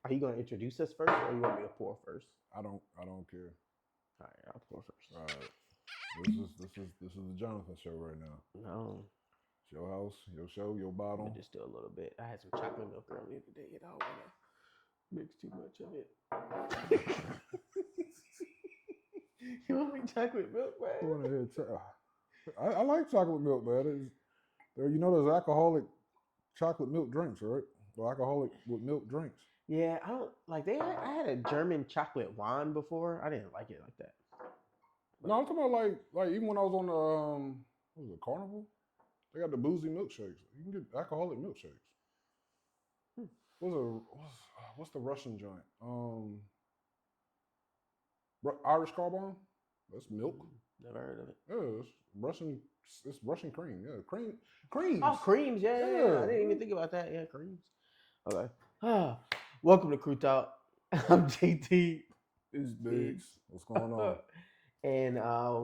Are you gonna introduce us first, or you want me to pour first? I don't care. All right, I'll pour first. All right. This is the Jonathan show right now. No, It's your house, your show, your let bottle. me just do a little bit. I had some chocolate milk earlier today, and I don't wanna mix too much of it. You want me chocolate milk, Go on man? ahead. I like chocolate milk, man. There's alcoholic chocolate milk drinks, right? Or alcoholic with milk drinks. Yeah, I don't like they. I had a German chocolate wine before. I didn't like it like that. No, I'm talking about like even when I was on the what was it, Carnival? They got the boozy milkshakes. You can get alcoholic milkshakes. Hmm. What's the Russian joint? Irish Car Bomb. That's milk. Never heard of it. Yeah, it's Russian. It's Russian cream. Yeah, creams. Oh, creams. Yeah. I didn't even think about that. Yeah, creams. Okay. Welcome to Crew Talk. I'm JT. This is Biggs. What's going on? And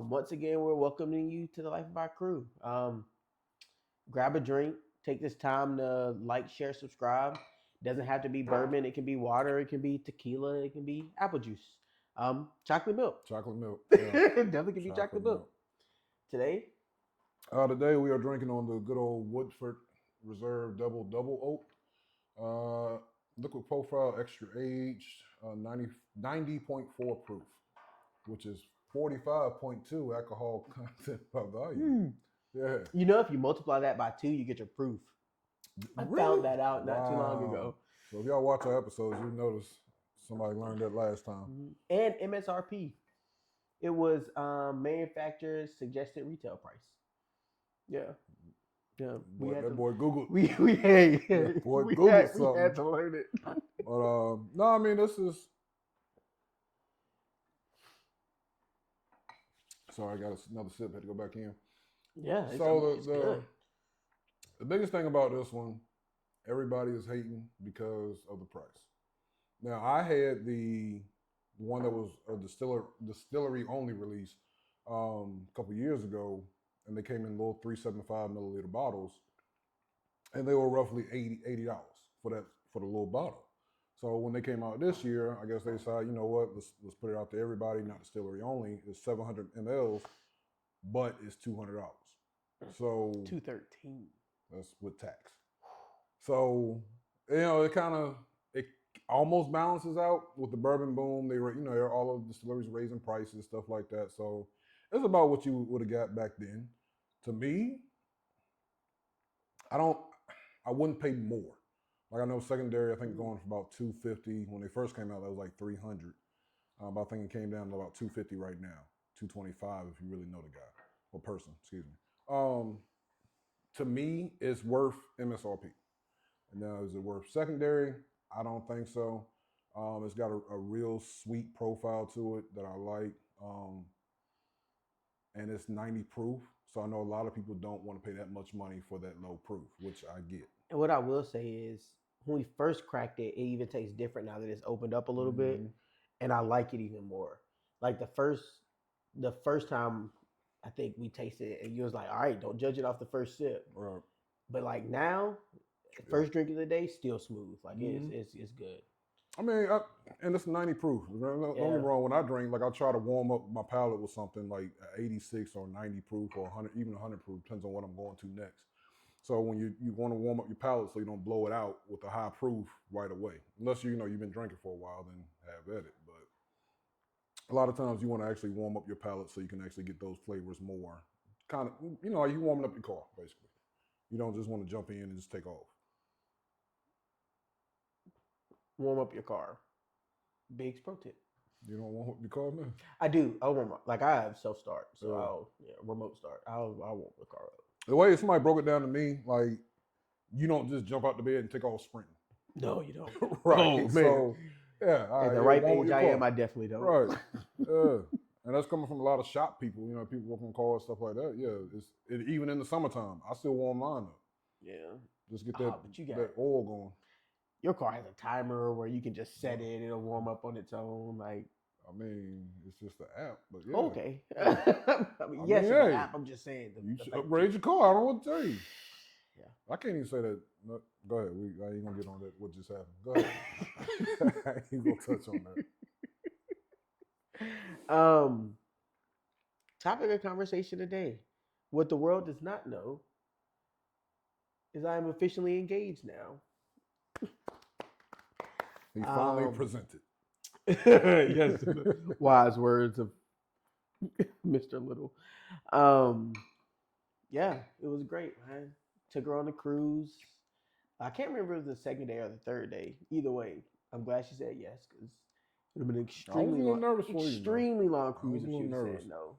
once again, we're welcoming you to the life of our crew. Grab a drink. Take this time to like, share, subscribe. Doesn't have to be bourbon. It can be water. It can be tequila. It can be apple juice. Chocolate milk. Chocolate milk. Yeah. Definitely can be chocolate milk. Today? Today we are drinking on the good old Woodford Reserve Double Oak. Liquid profile, extra aged, 90.4 proof, which is 45.2 alcohol content by volume. Yeah. You know, if you multiply that by 2, you get your proof. I found that out not too long ago. So if y'all watch our episodes, you notice somebody learned that last time. And MSRP. It was manufacturer's suggested retail price. Yeah. Yeah. Boy Googled. We had to learn it. But no, I mean this is. Sorry, I got another sip. Had to go back in. Yeah. So the biggest thing about this one, everybody is hating because of the price. Now I had the one that was a distillery only release a couple years ago, and they came in little 375 milliliter bottles, and they were roughly $80 for the little bottle. So when they came out this year, I guess they decided, you know what, let's put it out to everybody, not distillery only. It's 700 mLs, but it's $200. So $213. That's with tax. So it almost balances out with the bourbon boom. All of the distilleries raising prices, stuff like that. So it's about what you would have got back then. To me, I wouldn't pay more. Like I know secondary, I think going for about $250. When they first came out, that was like $300. But I think it came down to about $250 right now, $225 if you really know the guy or person. Excuse me. To me, it's worth MSRP. And now, is it worth secondary? I don't think so. It's got a real sweet profile to it that I like. And it's 90 proof. So I know a lot of people don't want to pay that much money for that low proof, which I get. And what I will say is, when we first cracked it, it even tastes different now that it's opened up a little bit. And I like it even more. Like the first time I think we tasted it, and you was like, all right, don't judge it off the first sip. Right. But like now, first drink of the day, still smooth. Like it's good. I mean, and it's 90 proof. Don't get me wrong. When I drink, like I try to warm up my palate with something like 86 or 90 proof or 100, even 100 proof, depends on what I'm going to next. So when you want to warm up your palate so you don't blow it out with a high proof right away, unless you've been drinking for a while, then have at it. But a lot of times you want to actually warm up your palate so you can actually get those flavors more. Kind of, like you warming up your car basically. You don't just want to jump in and just take off. Warm up your car. Big's pro tip. You don't warm up your car, man? I do. I warm up. Like I have self start, so I'll remote start. I'll warm the car up. The way somebody broke it down to me, like you don't just jump out the bed and take off sprinting. No, you don't. Right. Oh, man. So yeah, at the right age I am, I definitely don't. Right. Yeah. And that's coming from a lot of shop people. People working on cars, stuff like that. Yeah. Even in the summertime, I still warm mine up. Yeah. Just get that oil going. Your car has a timer where you can just set it; it'll warm up on its own. Like, I mean, it's just the app, but yeah. Okay. Yes, it's an app. I'm just saying. You should upgrade your car. I don't want to tell you. Yeah. I can't even say that. No, go ahead. I ain't gonna get on that. What just happened? Go ahead. I ain't gonna touch on that. Topic of conversation today. What the world does not know is I am officially engaged now. He finally presented. Yes, wise words of Mr. Little. Yeah, it was great, man. Took her on the cruise. I can't remember if it was the second day or the third day. Either way, I'm glad she said yes because it would have been an I was a little long, nervous for you. extremely long I was cruise a if she little would have nervous. said no.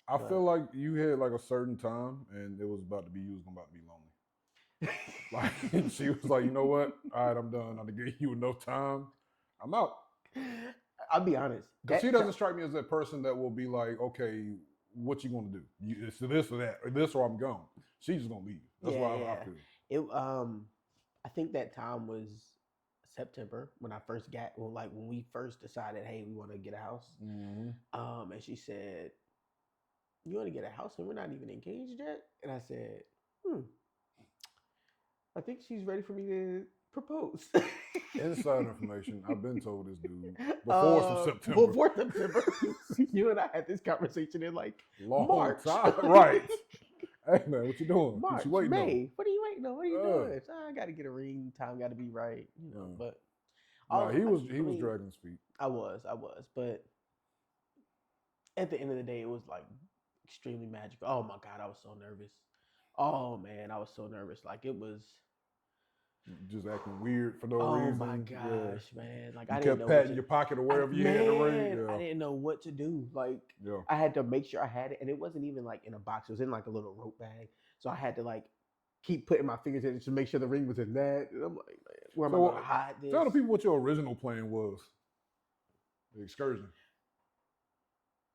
I But- feel like you had like a certain time, and it was about to be you was about to be lonely. Like she was like, you know what? All right, I'm done. I gave you enough time. I'm out. I'll be honest. Because she doesn't strike me as that person that will be like, okay, what you gonna do? It's this or that, or this or I'm gone. She's just gonna leave. That's why I feel. It I think that time was September when I first got when we first decided, hey, we want to get a house. Mm-hmm. And she said, "You want to get a house and we're not even engaged yet?" And I said, I think she's ready for me to propose. Inside information. I've been told this dude before September. Before September, you and I had this conversation in like long March. time, right? Hey man, what you doing? March, what you waiting May. What are you waiting on? What are you on? doing? I got to get a ring. Time got to be right. You know, but no, he was dragging his feet. I was, but at the end of the day, it was like extremely magical. Oh my god, I was so nervous. Oh man, I was so nervous. Like it was just acting weird for no reason. Oh my gosh, man! Like you I didn't kept know patting your pocket or wherever you had the ring. I didn't know what to do. Like yeah. I had to make sure I had it, and it wasn't even like in a box. It was in like a little rope bag. So I had to like keep putting my fingers in it to make sure the ring was in that. And I'm like, man, where am I going to hide this? Tell the people what your original plan was. The excursion.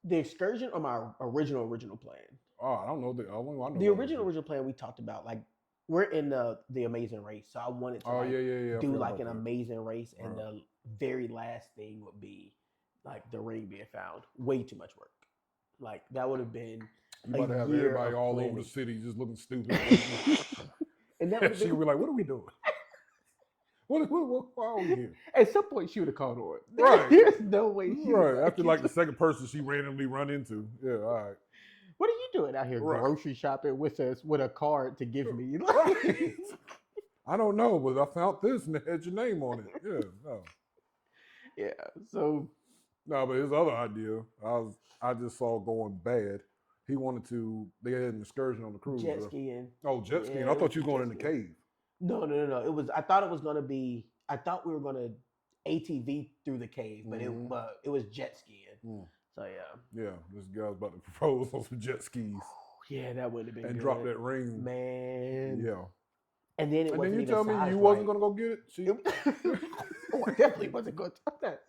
The excursion or my original plan? Oh, I don't know. The original plan we talked about, like we're in the Amazing Race, so I wanted to do like an amazing race, and the very last thing would be like the ring being found. Way too much work. Like that would have been. You about to have everybody all over the city just looking stupid. And that she would be like, "What are we doing? Why are we here?" At some point, she would have called on. Right. There's no way. Right. After like the second person she randomly run into. Yeah. All right. What are you doing out here grocery shopping with us with a card to give me? Right. I don't know, but I found this and it had your name on it. Yeah. No. Yeah. So. No, but his other idea, I just saw going bad. He wanted to. They had an excursion on the cruise. Jet skiing. Oh, jet skiing! I thought you were going in the cave. No. It was. I thought it was gonna be. I thought we were gonna ATV through the cave, but it was jet skiing. So yeah. Yeah, this guy's about to propose on some jet skis. Yeah, that would have been. And good. drop that ring, man. Yeah. And then then you tell me you wasn't gonna go get it. Oh, I definitely wasn't going to do that.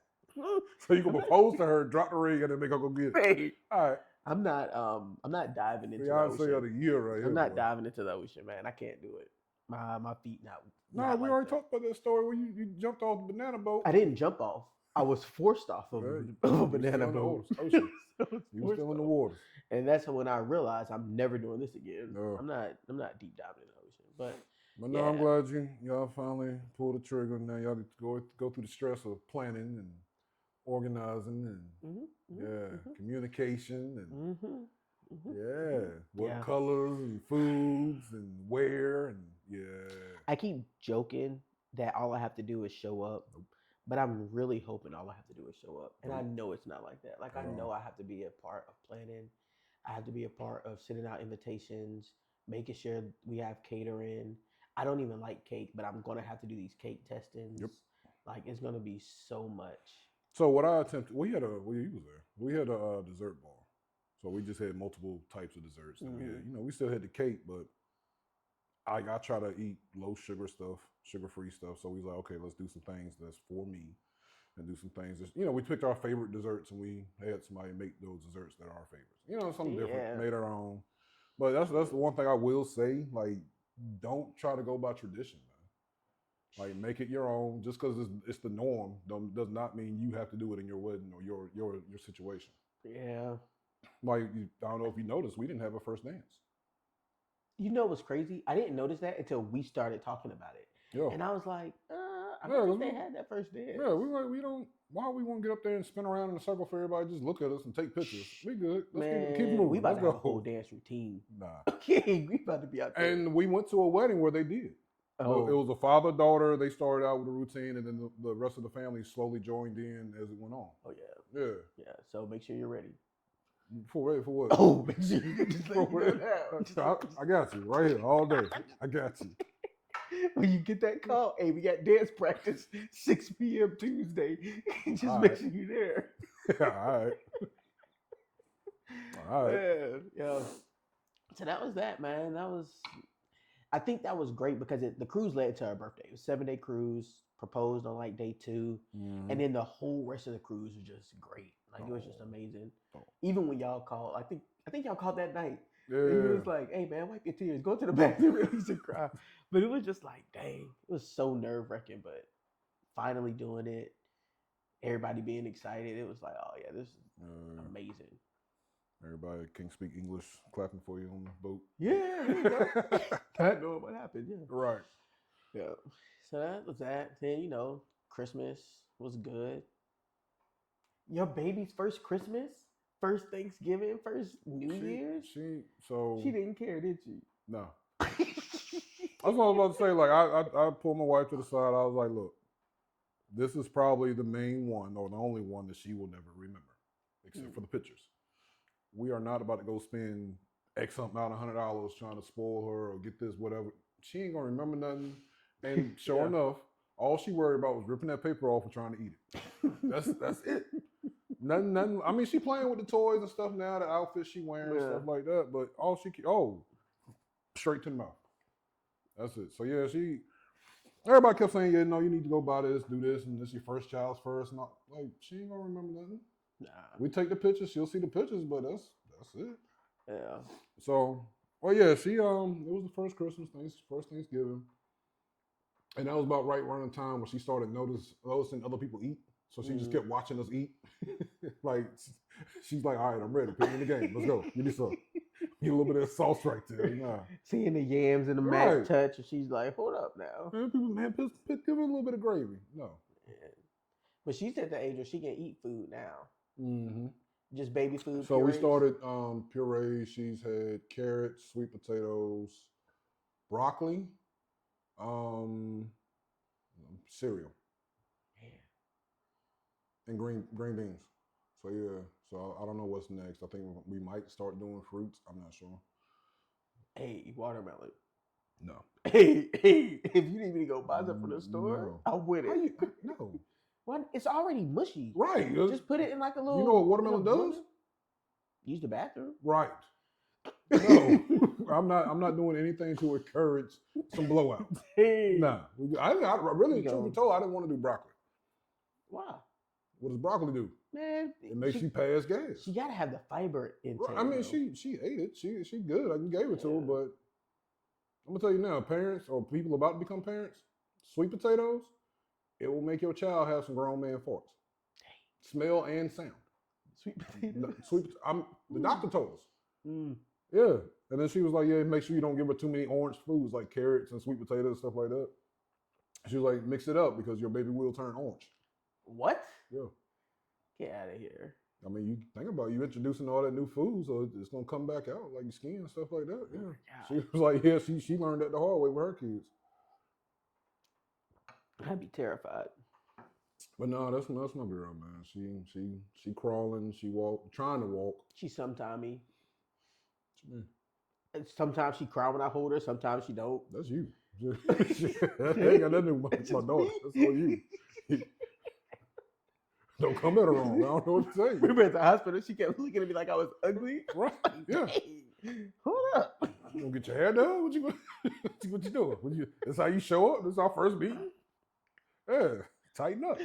So you can propose to her, drop the ring, and then make her go get it. Hey, all right. I'm not diving into the ocean. ocean. Of the year right here. I'm not diving into the ocean, man. I can't do it. My feet not. No, we already talked about that story where you jumped off the banana boat. I didn't jump off. I was forced off of a banana boat. You were still in the water. And that's when I realized I'm never doing this again. No. I'm not deep diving in the ocean. But no, I'm glad y'all finally pulled the trigger. Now y'all get to go through the stress of planning and organizing and communication and what colors and foods and where and I keep joking that all I have to do is show up. But I'm really hoping all I have to do is show up. And I know it's not like that. Like I know I have to be a part of planning. I have to be a part of sending out invitations, making sure we have catering. I don't even like cake, but I'm gonna have to do these cake testings. Yep. Like it's gonna be so much. So what I attempted, we had a dessert bar. So we just had multiple types of desserts. And we had, we still had the cake, but I try to eat low sugar stuff, sugar-free stuff. So we was like, okay, let's do some things that's for me and do some things that's, we picked our favorite desserts and we had somebody make those desserts that are our favorites. Something different, made our own. But that's the one thing I will say, like, don't try to go by tradition, man. Like, make it your own. Just because it's the norm does not mean you have to do it in your wedding or your situation. Yeah. Like, I don't know if you noticed, we didn't have a first dance. You know what's crazy? I didn't notice that until we started talking about it, Yeah. and I was like, I Yeah, don't 'cause think they had that first dance. yeah, we don't. Why we want to get up there and spin around in a circle for everybody to just look at us and take pictures? We good. Let's keep Man, moving. we about Let's to have a go. whole dance routine. Nah. Okay, we about to be out there. And we went to a wedding where they did. Oh, It was a father daughter. They started out with a routine, and then the rest of the family slowly joined in as it went on. oh yeah, Yeah. yeah. So make sure you're ready. For what? Oh, make sure you just let me know now. I got you right here all day. I got you. When you get that call, hey, we got dance practice 6 p.m. Tuesday. Just All make right. sure you're there. All right. All right. Man, yeah. So that was that, man. I think that was great because the cruise led to our birthday. It was a 7-day cruise, proposed on like day 2. Mhm. And then the whole rest of the cruise was just great. Like it was just Oh. amazing. Oh. Even when y'all called, I think y'all called that night. Yeah. And he was like, "Hey man, wipe your tears. Go to the bathroom and used to cry." But it was just like, dang, it was so nerve wracking. But finally doing it, everybody being excited, it was like, oh yeah, this is amazing. Everybody can speak English, clapping for you on the boat. Yeah, there you go. I know what happened. Yeah, Right. yeah. So that was that. Then Christmas was good. Your baby's first Christmas, first Thanksgiving, first New Year's. She Didn't care, did she? no. That's what I was about to say. Like I pulled my wife to the side. I was like, look, this is probably the main one or the only one that she will never remember, except for the pictures. We are not about to go spend X amount of $100 trying to spoil her or get this whatever. She ain't gonna remember nothing. And sure enough, all she worried about was ripping that paper off and trying to eat it. That's it. Nothing. I mean, she playing with the toys and stuff now, the outfits she wearing, stuff like that. But all straight to the mouth. That's it. So yeah, everybody kept saying, yeah, no, you need to go buy this, do this, and this is your first child's first. Not like she ain't gonna remember nothing. Nah. We take the pictures, she'll see the pictures, but that's it. Yeah. So, well, yeah, she it was the first Christmas, first Thanksgiving, and that was about right around the time when she started noticing other people eat. So she just kept watching us eat. Like she's like, all right, I'm ready. Put me in the game. Let's go. Give me some. Get a little bit of that sauce right there. Nah. Seeing the yams and the mac touch, and she's like, hold up now. Man, give her a little bit of gravy. No. Yeah. But she's at the age where she can eat food now. Mm-hmm. Just baby food. So we purees? started puree. She's had carrots, sweet potatoes, broccoli, cereal, and green beans. So yeah. So I don't know what's next. I think we might start doing fruits. I'm not sure. Hey, watermelon. No. Hey, if you need me to go buy something from the store, I'm with it. No. What? It's already mushy. Right. Just put it in like a little. You know what watermelon does? Use the bathroom. Right. No, I'm not doing anything to encourage some blowout. Hey. Nah. I really, truth be told, I didn't want to do broccoli. Why? What does broccoli do? Man, it makes you pass gas. She gotta have the fiber intake. Right. I mean, she ate it. She good. I gave it to her, but I'm gonna tell you now, parents or people about to become parents, sweet potatoes, it will make your child have some grown man farts. Smell and sound. Sweet potatoes. The doctor told us. Mm. Yeah. And then she was like, yeah, make sure you don't give her too many orange foods like carrots and sweet potatoes, stuff like that. She was like, mix it up because your baby will turn orange. What? Yeah. Get out of here. I mean, you think about it, you introducing all that new food, so it's gonna come back out like your skin and stuff like that. Yeah. Oh, she was like, yeah, she learned that the hard way with her kids. I'd be terrified. But no, that's my girl, man. She crawling, she trying to walk. She's sometimey. What you mean? Sometimes she cry when I hold her. Sometimes she don't. That's you. That ain't got nothing to do with my daughter. That's all you. Don't come at her wrong. I don't know what to say. We were at the hospital. She kept looking at me like I was ugly. Right. Yeah. Hey, hold up. You gonna get your hair done? What you doing? That's how you show up? This is our first meeting? Yeah. Tighten up.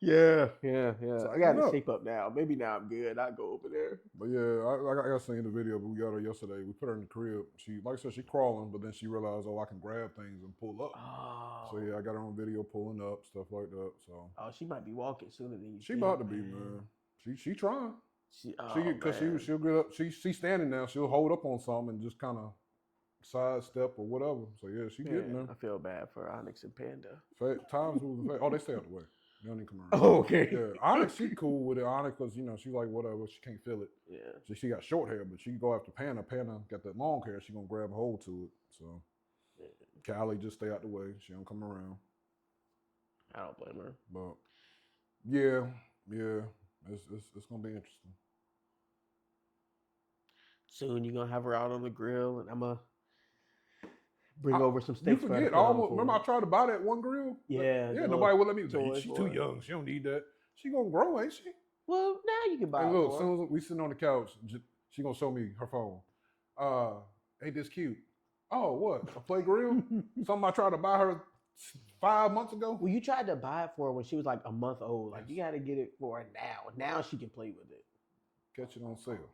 Yeah. I got to up. shape up now. Maybe now I'm good. I'll go over there. But yeah, I got seen the video, but we got her yesterday. We put her in the crib. She, like I said, she crawling, but then she realized, I can grab things and pull up. Oh. So yeah, I got her on video pulling up, stuff like that. So. Oh, she might be walking sooner than you. She about to be, man. She trying. She'll get up. She's standing now. She'll hold up on something and just kind of sidestep or whatever. So yeah, she getting Man, there. I feel bad for Onyx and Panda. Time's moving fast. Oh, they stay out the way. They don't even come around. Oh, okay. Yeah, Onyx, she cool with it. Onyx, because she's like whatever. She can't feel it. Yeah. So she got short hair, but she can go after Panda. Panda got that long hair. She gonna grab a hold to it. So Callie just stay out the way. She don't come around. I don't blame her. But yeah, it's gonna be interesting. Soon you're gonna have her out on the grill, and I'm gonna bring over some steaks. You forget, almost. Remember, I tried to buy that one grill. Yeah, Yeah. Nobody would let me. toy She's for too it. young. She don't need that. She gonna grow, ain't she? Well, now you can buy Hey, it. look, for as her. soon as we sitting on the couch, she gonna show me her phone. Ain't this cute? Oh, what? A play grill? Something I tried to buy her 5 months ago. Well, you tried to buy it for her when she was like a month old. Like, you got to get it for her now. Now she can play with it. Catch it on sale.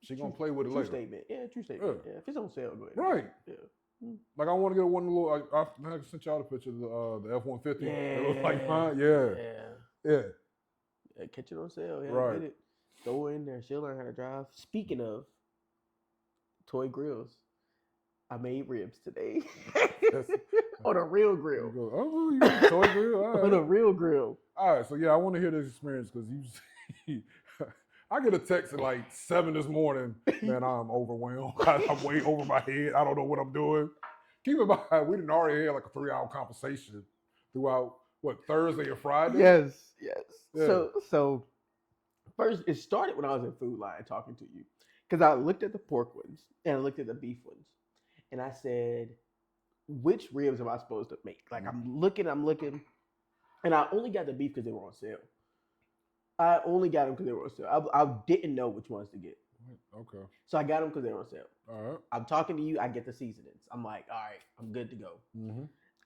She gonna play with it True later. statement. Yeah, true statement. Yeah. If it's on sale, go ahead. Right. Yeah. Like I want to get one of the little. I sent y'all the picture of the F-150. Yeah. It was like, huh? Yeah. Yeah. Catch it on sale. Yeah, Right. get it. Throw her in there. She'll learn how to drive. Speaking of toy grills, I made ribs today on a real grill. You go, oh, you got a toy grill? All On a right. real grill. All right. So yeah, I want to hear this experience because I get a text at like 7 this morning. Man, I'm overwhelmed. I'm way over my head. I don't know what I'm doing. Keep in mind, we didn't already have like a 3-hour conversation throughout Thursday or Friday. Yes. Yeah. So first, it started when I was in Food Line talking to you, because I looked at the pork ones and I looked at the beef ones, and I said, which ribs am I supposed to make? Like, I'm looking, and I only got the beef because they were on sale. I only got them because they were on sale. I didn't know which ones to get. Okay. So I got them because they were on sale. All right. I'm talking to you, I get the seasonings. I'm like, all right, I'm good to go. Mm-hmm.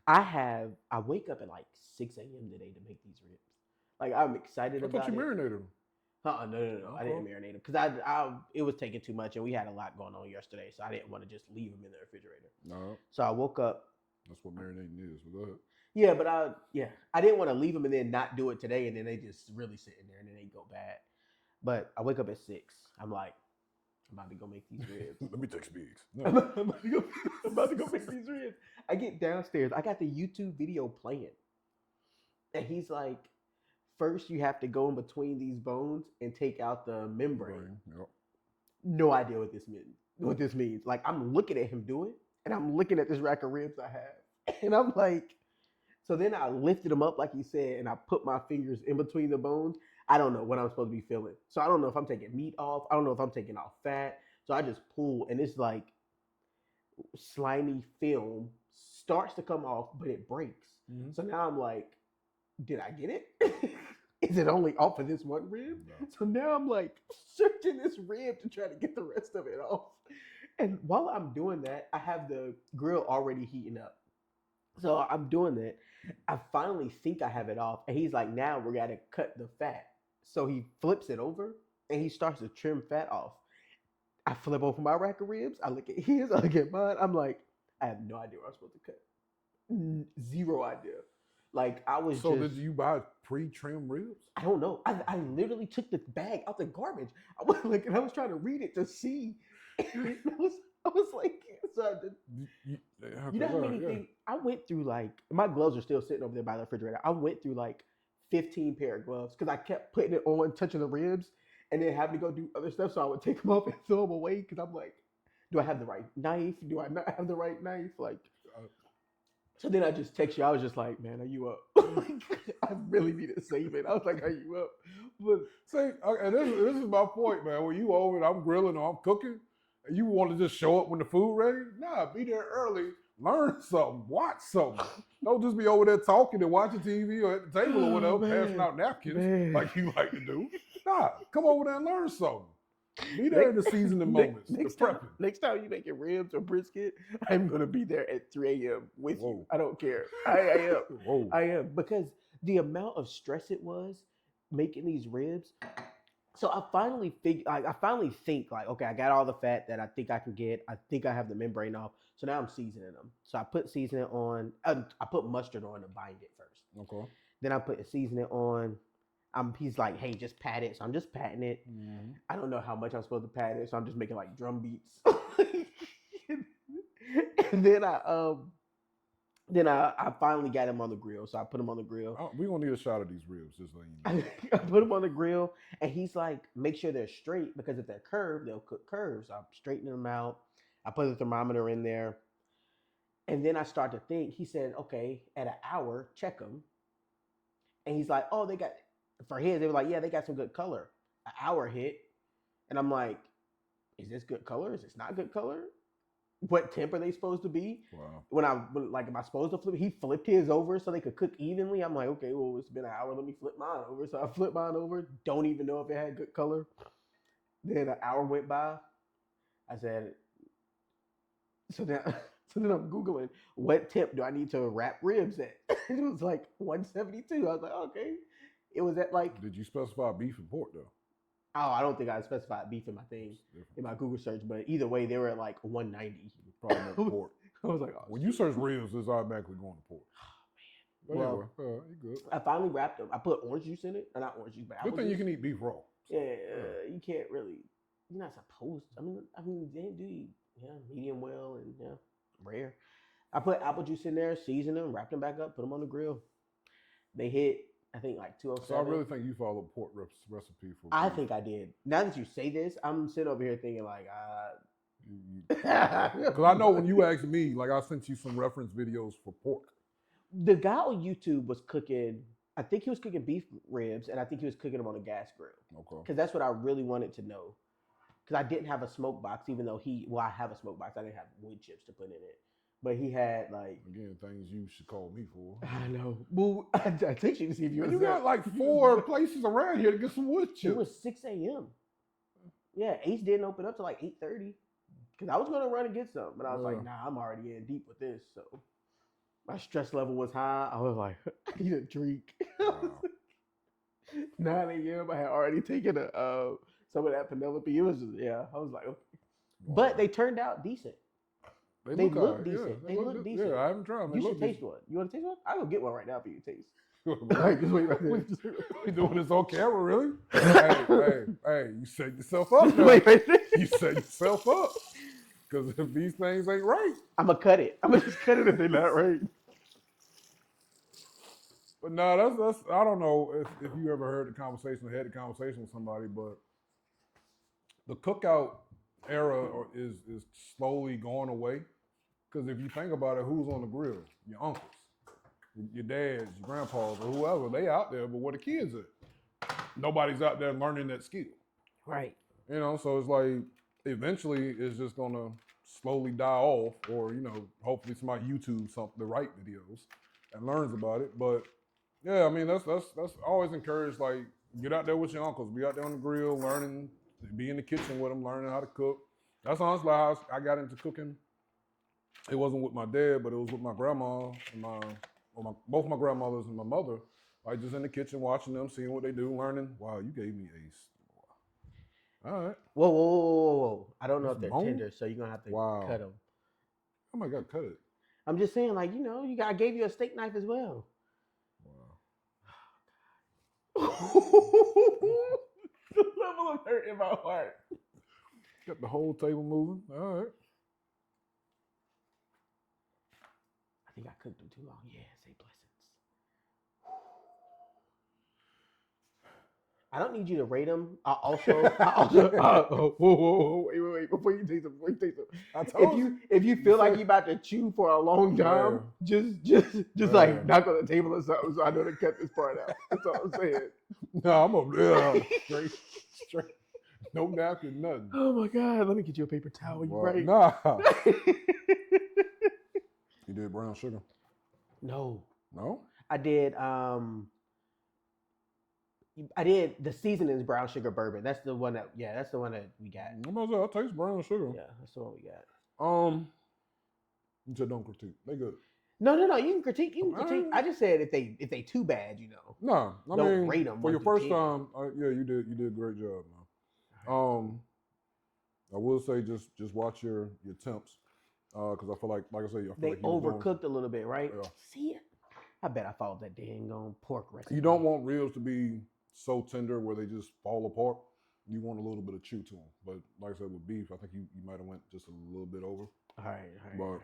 I wake up at like 6 a.m. today to make these ribs. Like, I'm excited I about thought you it. marinated them. No. I didn't marinate them because it was taking too much, and we had a lot going on yesterday, so I didn't want to just leave them in the refrigerator. No. So I woke up. That's what marinating is. But go ahead. Yeah, but I didn't want to leave them and then not do it today, and then they just really sit in there and then they go bad. But I wake up at 6. I'm like, I'm about to go make these ribs. Let me take some eggs. I'm No. about to go make these ribs. I get downstairs. I got the YouTube video playing, and he's like, first you have to go in between these bones and take out the membrane. Yep. No idea what this means. Like, I'm looking at him do it, and I'm looking at this rack of ribs I have, and I'm like, so then I lifted them up like he said, and I put my fingers in between the bones. I don't know what I'm supposed to be feeling. So I don't know if I'm taking meat off. I don't know if I'm taking off fat. So I just pull, and it's like slimy film starts to come off, but it breaks. Mm-hmm. So now I'm like, did I get it? Is it only off of this one rib? No. So now I'm like searching this rib to try to get the rest of it off. And while I'm doing that, I have the grill already heating up. So I'm doing that. I finally think I have it off. And he's like, now we got to cut the fat. So he flips it over and he starts to trim fat off. I flip over my rack of ribs. I look at his, I look at mine. I'm like, I have no idea what I'm supposed to cut. Zero idea. Like, I was So just... did you buy pre-trimmed ribs? I don't know. I literally took the bag out the garbage. I was like, and I was trying to read it to see. And I was like, so I did, you know how many things I went through? Like, my gloves are still sitting over there by the refrigerator. I went through like 15 pair of gloves because I kept putting it on, touching the ribs, and then having to go do other stuff. So I would take them off and throw them away because I'm like, do I have the right knife? Do I not have the right knife? Like, so then I just text you. I was just like, man, are you up? I really need to save it. I was like, are you up? But see, and this is my point, man. When you over and I'm grilling or I'm cooking, and you want to just show up when the food ready? Nah, be there early. Learn something. Watch something. Don't just be over there talking and watching TV or at the table or whatever, passing out napkins like you like to do. Nah, come over there and learn something. Be there in the seasoning moments, the prepping. Next time you making ribs or brisket, I'm gonna be there at 3 a.m. with you. I don't care. I am. Whoa. I am, because the amount of stress it was making these ribs. So I finally think like, okay, I got all the fat that I think I can get. I think I have the membrane off. So now I'm seasoning them. So I put seasoning on. I put mustard on to bind it first. Okay. Then I put the seasoning on. He's like, hey, just pat it. So I'm just patting it. Mm-hmm. I don't know how much I'm supposed to pat it, so I'm just making like drum beats. And then I finally got him on the grill. So I put him on the grill. We gonna need a shot of these ribs, just letting you know. I put him on the grill, and he's like, make sure they're straight because if they're curved, they'll cook curves. So I'm straightening them out. I put the thermometer in there, and then I start to think. He said, okay, at an hour, check them. And he's like, oh, they got for his. They were like, yeah, they got some good color. An hour hit, and I'm like, is this good color? Is this not good color? What temp are they supposed to be? Wow. Am I supposed to flip? He flipped his over so they could cook evenly. I'm like, okay, well, it's been an hour. Let me flip mine over. So I flipped mine over. Don't even know if it had good color. Then an hour went by. I said, so then, so then I'm googling what temp do I need to wrap ribs at. It was like 172. I was like, okay. It was at like. Did you specify beef and pork though? Oh, I don't think I specified beef in my thing, in my Google search, but either way, they were at like 190. Probably meant pork. I was like, oh, When you search ribs, it's automatically going to pork. But Well, anyway, you good. I finally wrapped them. I put orange juice in it. Or not orange juice, but apple Good thing you juice. can eat beef raw. Yeah, you can't really. You're not supposed. I mean, they do eat, medium well and rare. I put apple juice in there, seasoned them, wrapped them back up, put them on the grill. They hit, I think, like 207. So I really think you followed pork recipe for. I think I did. Now that you say this, I'm sitting over here thinking like, Because I know when you asked me, like I sent you some reference videos for pork. the guy on YouTube was cooking. I think he was cooking beef ribs, and I think he was cooking them on a gas grill. Okay. Because that's what I really wanted to know. Because I didn't have a smoke box, even though I have a smoke box. I didn't have wood chips to put in it. But he had like. Again, things you should call me for. I know. Well, I text you to see if you You got like 4 places around here to get some wood chips. It was 6 a.m. Yeah, Ace didn't open up till like 8:30. Because I was going to run and get some. But I was like, nah, I'm already in deep with this. So my stress level was high. I was like, I need a drink. Wow. 9 a.m. I had already taken some of that Penelope. It was just, I was like, okay. Wow. But they turned out decent. They look alright. decent. Yeah, They look decent. Yeah, I haven't tried them. You They should look taste one. You want to taste one? I'll go get one right now for you to taste. decent. Like, just wait right there. We doing this on camera, really? hey, you set yourself up now. Wait right there. You set yourself up. Because if these things ain't right. I'm going to cut it. I'm going to just cut it if they're not right. But no, that's I don't know if you ever heard the conversation or had the conversation with somebody, but the cookout era is slowly going away. Because if you think about it, who's on the grill? Your uncles, your dads, your grandpas, or whoever. They out there, but where the kids at? Nobody's out there learning that skill. Right. So it's like eventually it's just gonna slowly die off, or hopefully somebody YouTube the right videos and learns about it. But yeah, I mean that's always encouraged. Like get out there with your uncles, be out there on the grill, learning, be in the kitchen with them, learning how to cook. That's honestly how I got into cooking. It wasn't with my dad, but it was with my grandma and both my grandmothers and my mother. Like just in the kitchen, watching them, seeing what they do, learning. Wow, you gave me Ace. All right. Whoa. I don't know That's if they're bone? tender, so you're going to have to cut them. Oh my God, cut it. I'm just saying, like, I gave you a steak knife as well. Wow. The level of hurt in my heart. Got the whole table moving. All right. I think I cooked them too long. Yeah, say blessings. I don't need you to rate them. Whoa, wait, before you taste them, I told if you feel like you're about to chew for a long time, just like knock on the table or something, so I know to cut this part out. That's all I'm saying. No, I'm up there. Straight. No napkin, nothing. Oh my God, let me get you a paper towel. You right? Nah. You did brown sugar? No. No? I did the seasonings brown sugar bourbon. That's the one that we got. I taste brown sugar. Yeah, that's the one we got. You said don't critique. They good. No. You can critique. I just said if they too bad, No, I don't mean rate them for your 1 first through 10. time. You did a great job, man. I will say just watch your temps, because I feel like I said, they overcooked a little bit, right? Yeah. See it? I bet I followed that dang on pork recipe. You don't want ribs to be so tender where they just fall apart. You want a little bit of chew to them. But like I said, with beef, I think you might have went just a little bit over. All right. But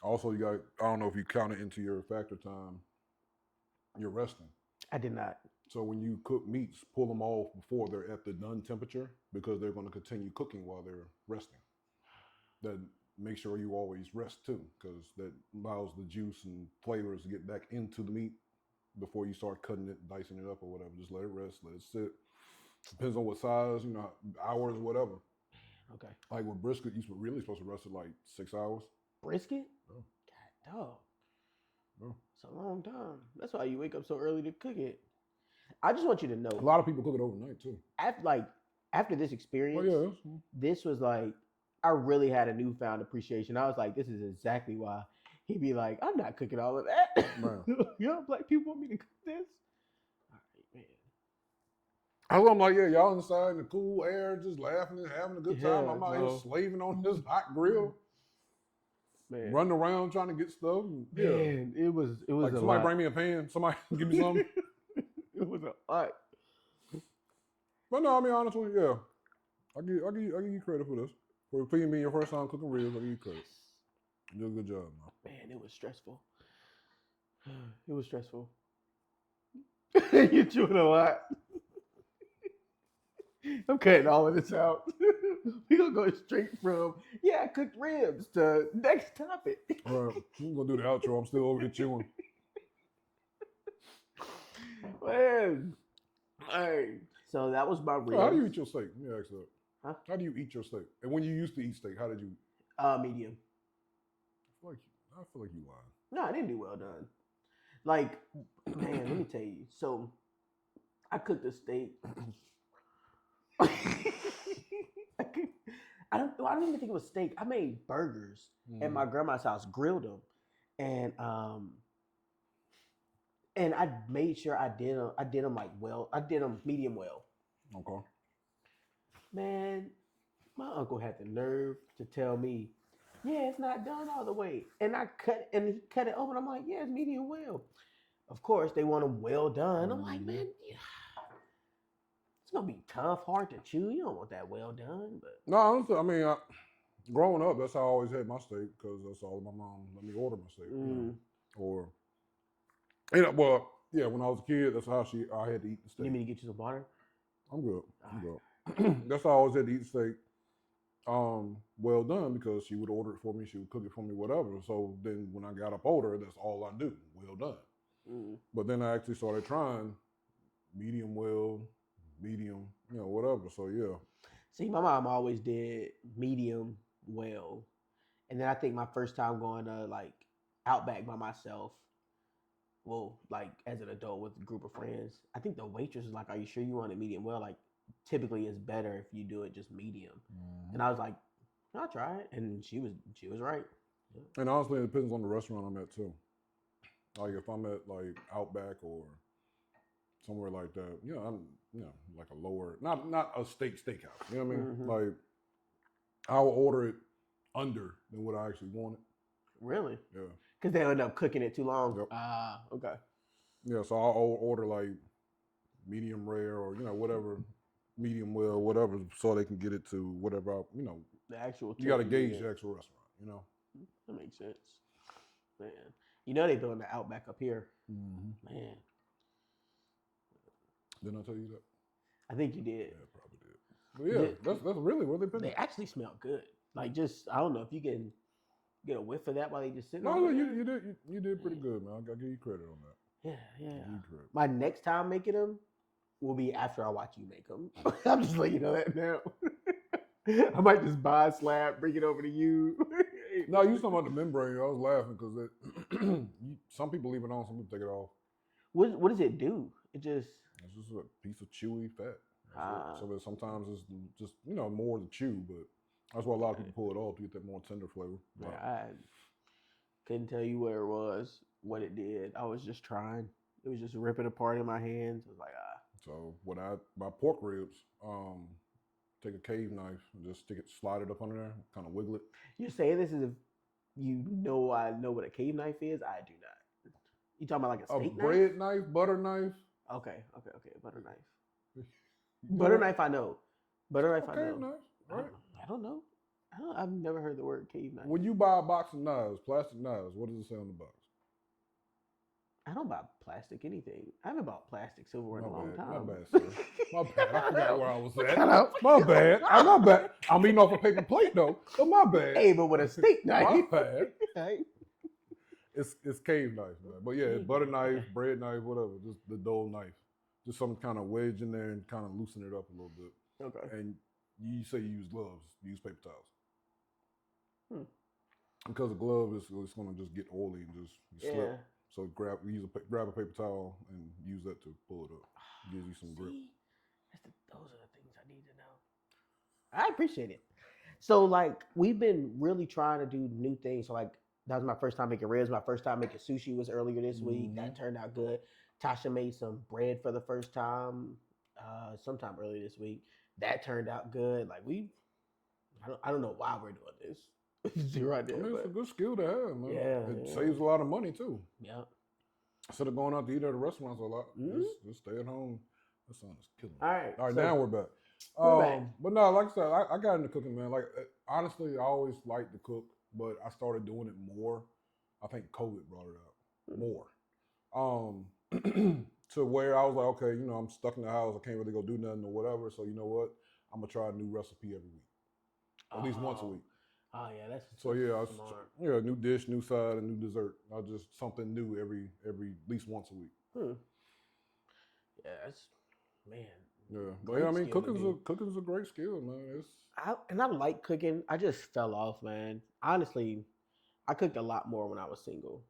also, you got. I don't know if you count it into your factor time. You're resting. I did not. So when you cook meats, pull them off before they're at the done temperature because they're going to continue cooking while they're resting. That make sure you always rest too, because that allows the juice and flavors to get back into the meat before you start cutting it, dicing it up or whatever. Just let it rest, let it sit. Depends on what size, hours, whatever. Okay. Like with brisket, you're really supposed to rest it like 6 hours. Brisket? Oh. God, dog. Oh. It's a long time. That's why you wake up so early to cook it. I just want you to know. A lot of people cook it overnight too. After this experience, Oh yeah. this was like, I really had a newfound appreciation. I was like, this is exactly why he'd be like, I'm not cooking all of that. Man. Black people want me to cook this? All right, man. I'm like, yeah, y'all inside in the cool air, just laughing and having a good time. Yeah, I'm out no. here slaving on this hot grill, Man. running around trying to get stuff. And, yeah, Man, it was like a somebody lot. bring me a pan, somebody give me something. It was a lot. But no, I mean honestly, yeah, I give you credit for this. For feeding me your first time cooking ribs, I give you credit. You did a good job, man. Man, it was stressful. It was stressful. You're chewing a lot. I'm cutting all of this out. We're gonna go straight from I cooked ribs to next topic. All right, I'm gonna do the outro. I'm still over here chewing. Man. Hey. So that was my ribs. So how do you eat your steak? Let me ask that. Huh? How do you eat your steak? And when you used to eat steak, how did you? Medium. I feel like you lying. No, I didn't do well done. Like, man, let me tell you. So, I cooked a steak. I don't even think it was steak. I made burgers at my grandma's house, grilled them, and I made sure I did them like well. I did them medium well. Okay. Man, my uncle had the nerve to tell me, yeah, it's not done all the way. And he cut it open. I'm like, yeah, it's medium well. Of course, they want them well done. I'm like, man, it's gonna be tough, hard to chew. You don't want that well done, but no, honestly, I mean, growing up, that's how I always had my steak because that's all my mom let me order my steak. Or, well, yeah, when I was a kid, that's how I had to eat the steak. You need me to get you some water? I'm good. That's how I always had to eat steak. Well done because she would order it for me, she would cook it for me, whatever. So then when I got up older, that's all I do. Well done. But then I actually started trying medium well, medium, whatever. So yeah. See, my mom always did medium well. And then I think my first time going to like Outback by myself, well, like as an adult with a group of friends, I think the waitress was like, are you sure you want it medium well? Like typically it's better if you do it just medium. And I was like, I'll try it. And she was right. Yeah. And honestly, it depends on the restaurant I'm at too. Like if I'm at like Outback or somewhere like that, I'm like a lower, not a steakhouse. You know what I mean? Like I will order it under than what I actually wanted. Really? Yeah. Because they end up cooking it too long. Yep. Okay. Yeah, so I'll order like medium rare or whatever, medium well, whatever, so they can get it to whatever the actual. You got to gauge the actual restaurant. That makes sense, man. They building the Outback up here, man. Didn't I tell you that? I think you did. Yeah, probably did. But yeah, that's really where they've been. They actually smell good. Like just I don't know if you can get a whiff of that while they just sit. No, you did pretty good, man. I gotta give you credit on that. Yeah. My next time making them will be after I watch you make them. I'm just letting you know that now. I might just buy a slab, bring it over to you. No, you talking about the membrane. I was laughing because some people leave it on, some people take it off. What does it do? It's just a piece of chewy fat. So sometimes it's just more to chew, but that's why a lot of people pull it off to get that more tender flavor. Man, I couldn't tell you where it was, what it did. I was just trying. It was just ripping apart in my hands. I was like, So my pork ribs, take a cave knife and just slide it up under there, kind of wiggle it. You're saying this as if I know what a cave knife is? I do not. You talking about like a steak knife? Bread knife, butter knife. Okay, butter knife. Butter knife, I know. Butter knife, I know. Knife, right? I don't know. I've never heard the word cave knife. When you buy a box of knives, plastic knives, what does it say on the box? I don't buy plastic anything. I haven't bought plastic silverware in a long time. My bad, sir. My bad. I forgot where I was at. Cut out. My bad. My bad. I'm eating off a paper plate though. So my bad. Hey, but with a steak knife. My bad. Right? It's cave knife, man. But yeah, butter knife, bread knife, whatever. Just the dull knife. Just some kind of wedge in there and kind of loosen it up a little bit. Okay. And you say you use gloves. You use paper towels. Hmm. Because a glove is it's going to just get oily and just slip. So grab a paper towel and use that to pull it up. Gives you some grip. Those are the things I need to know. I appreciate it. So like we've been really trying to do new things. So like that was my first time making ribs. My first time making sushi was earlier this week. That turned out good. Tasha made some bread for the first time sometime earlier this week. That turned out good. Like I don't know why we're doing this. Zero idea. I mean, it's a good skill to have, man. Yeah, it saves a lot of money too. Yeah. Instead of going out to eat at a restaurant a lot, just stay at home. That sound is killing me. All right. So now we're back. But no, like I said, I got into cooking, man. Like honestly, I always liked to cook, but I started doing it more. I think COVID brought it out more. To where I was like, okay, I'm stuck in the house. I can't really go do nothing or whatever. So you know what? I'm gonna try a new recipe every week, at least once a week. Oh yeah, that's so yeah. New dish, new side, and new dessert. I just something new every at least once a week. Yeah, that's man. Yeah, but yeah, I mean, cooking's a great skill, man. I like cooking. I just fell off, man. Honestly, I cooked a lot more when I was single,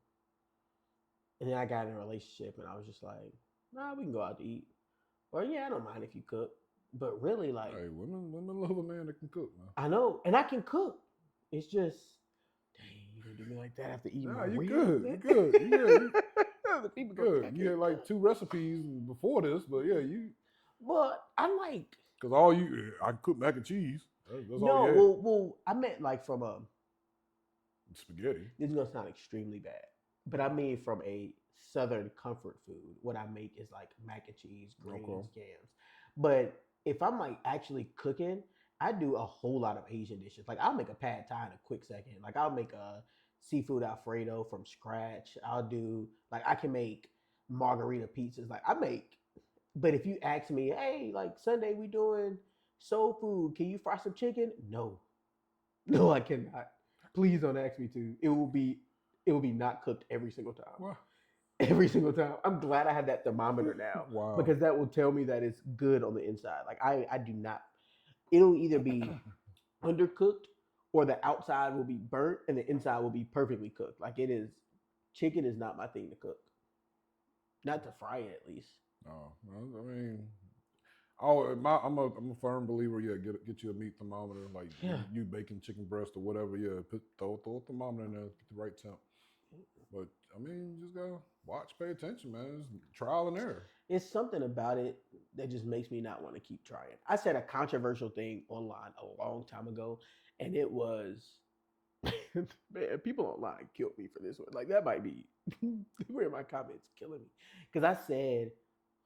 and then I got in a relationship, and I was just like, nah, we can go out to eat, or yeah, I don't mind if you cook. But really, like, hey, women love a man that can cook, man. I know, and I can cook. It's just, dang, you gonna do me like that after eating my you ribs? good. You good. The people good. You had like 2 recipes before this, but yeah, you. But I like. Because I cook mac and cheese. That's no, all you had. well, I meant like from a spaghetti. This is gonna sound extremely bad, but I mean from a Southern comfort food. What I make is like mac and cheese, greens, yams. But if I'm like actually cooking, I do a whole lot of Asian dishes. Like I'll make a pad thai in a quick second. Like I'll make a seafood Alfredo from scratch. I can make margarita pizzas. Like I make. But if you ask me, hey, like Sunday we doing soul food, can you fry some chicken? No, I cannot. Please don't ask me to. It will be not cooked every single time. Wow. Every single time. I'm glad I have that thermometer now. Wow. Because that will tell me that it's good on the inside. Like I do not. It'll either be undercooked or the outside will be burnt and the inside will be perfectly cooked. Like it is. Chicken is not my thing to cook. Not to fry it, at least. No, I mean, I'm a firm believer. Yeah, get you a meat thermometer, like you baking chicken breast or whatever. Yeah, throw a thermometer in there, get the right temp. But I mean, you just gotta watch, pay attention, man. It's trial and error. It's something about it that just makes me not want to keep trying. I said a controversial thing online a long time ago, and it was, man, people online killed me for this one. Like that might be where my comments killing me because I said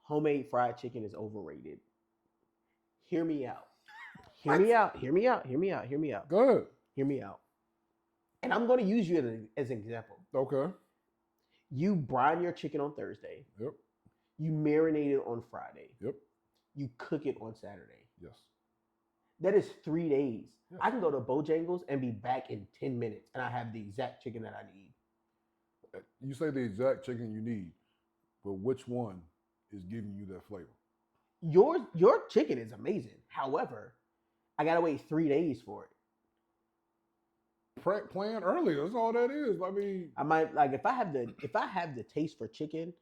homemade fried chicken is overrated. Hear me out. Hear me out. Hear me out. Hear me out. Hear me out. Good. Hear me out. And I'm going to use you as an example. Okay. You brine your chicken on Thursday. Yep. You marinate it on Friday. Yep. You cook it on Saturday. Yes. That is 3 days. Yes. I can go to Bojangles and be back in 10 minutes, and I have the exact chicken that I need. You say the exact chicken you need, but which one is giving you that flavor? Your chicken is amazing. However, I gotta wait 3 days for it. Plan earlier. That's all that is. I mean, I might like if I have the taste for chicken,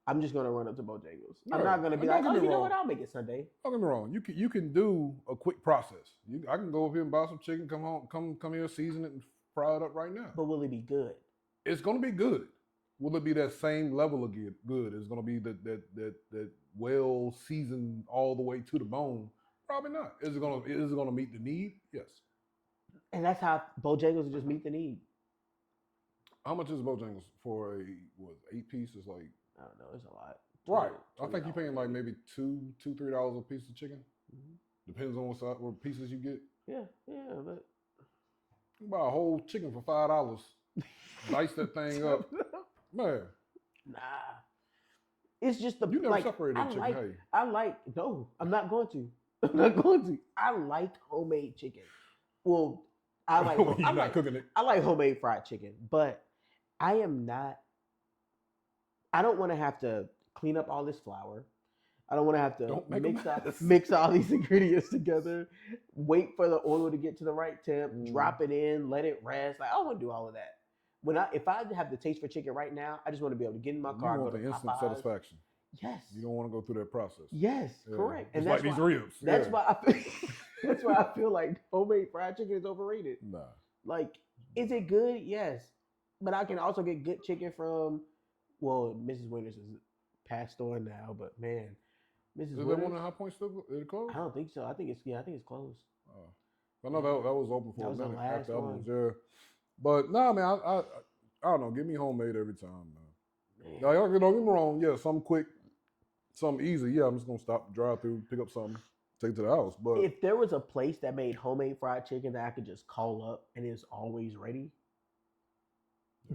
I'm just gonna run up to Bojangles. No, I'm not gonna be like, oh, you know what? I'll make it Sunday. Don't get me wrong. You can do a quick process. I can go over here and buy some chicken. Come here, season it, and fry it up right now. But will it be good? It's gonna be good. Will it be that same level of good? It's gonna be that well seasoned all the way to the bone? Probably not. Is it gonna meet the need? Yes. And that's how Bojangles will just meet the need. How much is Bojangles for a 8-piece? Is like I don't know. It's a lot. Right. I think you're paying like maybe $2-3 a piece of chicken. Mm-hmm. Depends on what pieces you get. Yeah, but You buy a whole chicken for $5. Dice that thing up, man. Nah. It's just the You never like separated I chicken, like have you? I like no, I'm not going to. I'm not going to. I like homemade chicken. Well, I like When I you're not like cooking it. I like homemade fried chicken, but I am not I don't want to have to clean up all this flour. I don't want to have to Don't make a mess. mix all these ingredients together, wait for the oil to get to the right temp, drop it in, let it rest. Like I don't want to do all of that. If I have the taste for chicken right now, I just want to be able to get in my You car, go want to the instant Popeyes. satisfaction. Yes. You don't want to go through that process. Yes, Yeah. correct. And that's like these ribs. That's why I feel that's why I feel like homemade fried chicken is overrated. Nah. Like, is it good? Yes. But I can also get good chicken from Mrs. Winters is passed on now, but man, Mrs. Is that Winters. one in High Point still? Is it closed? I don't think so. I think it's closed. I know that was open for That a was the minute last after other one. ones, yeah. But no, man, I don't know. Give me homemade every time, man. Now, y'all don't get me wrong. Yeah, something quick, something easy. Yeah, I'm just gonna stop, drive through, pick up something, take it to the house. But If there was a place that made homemade fried chicken that I could just call up and it's always ready,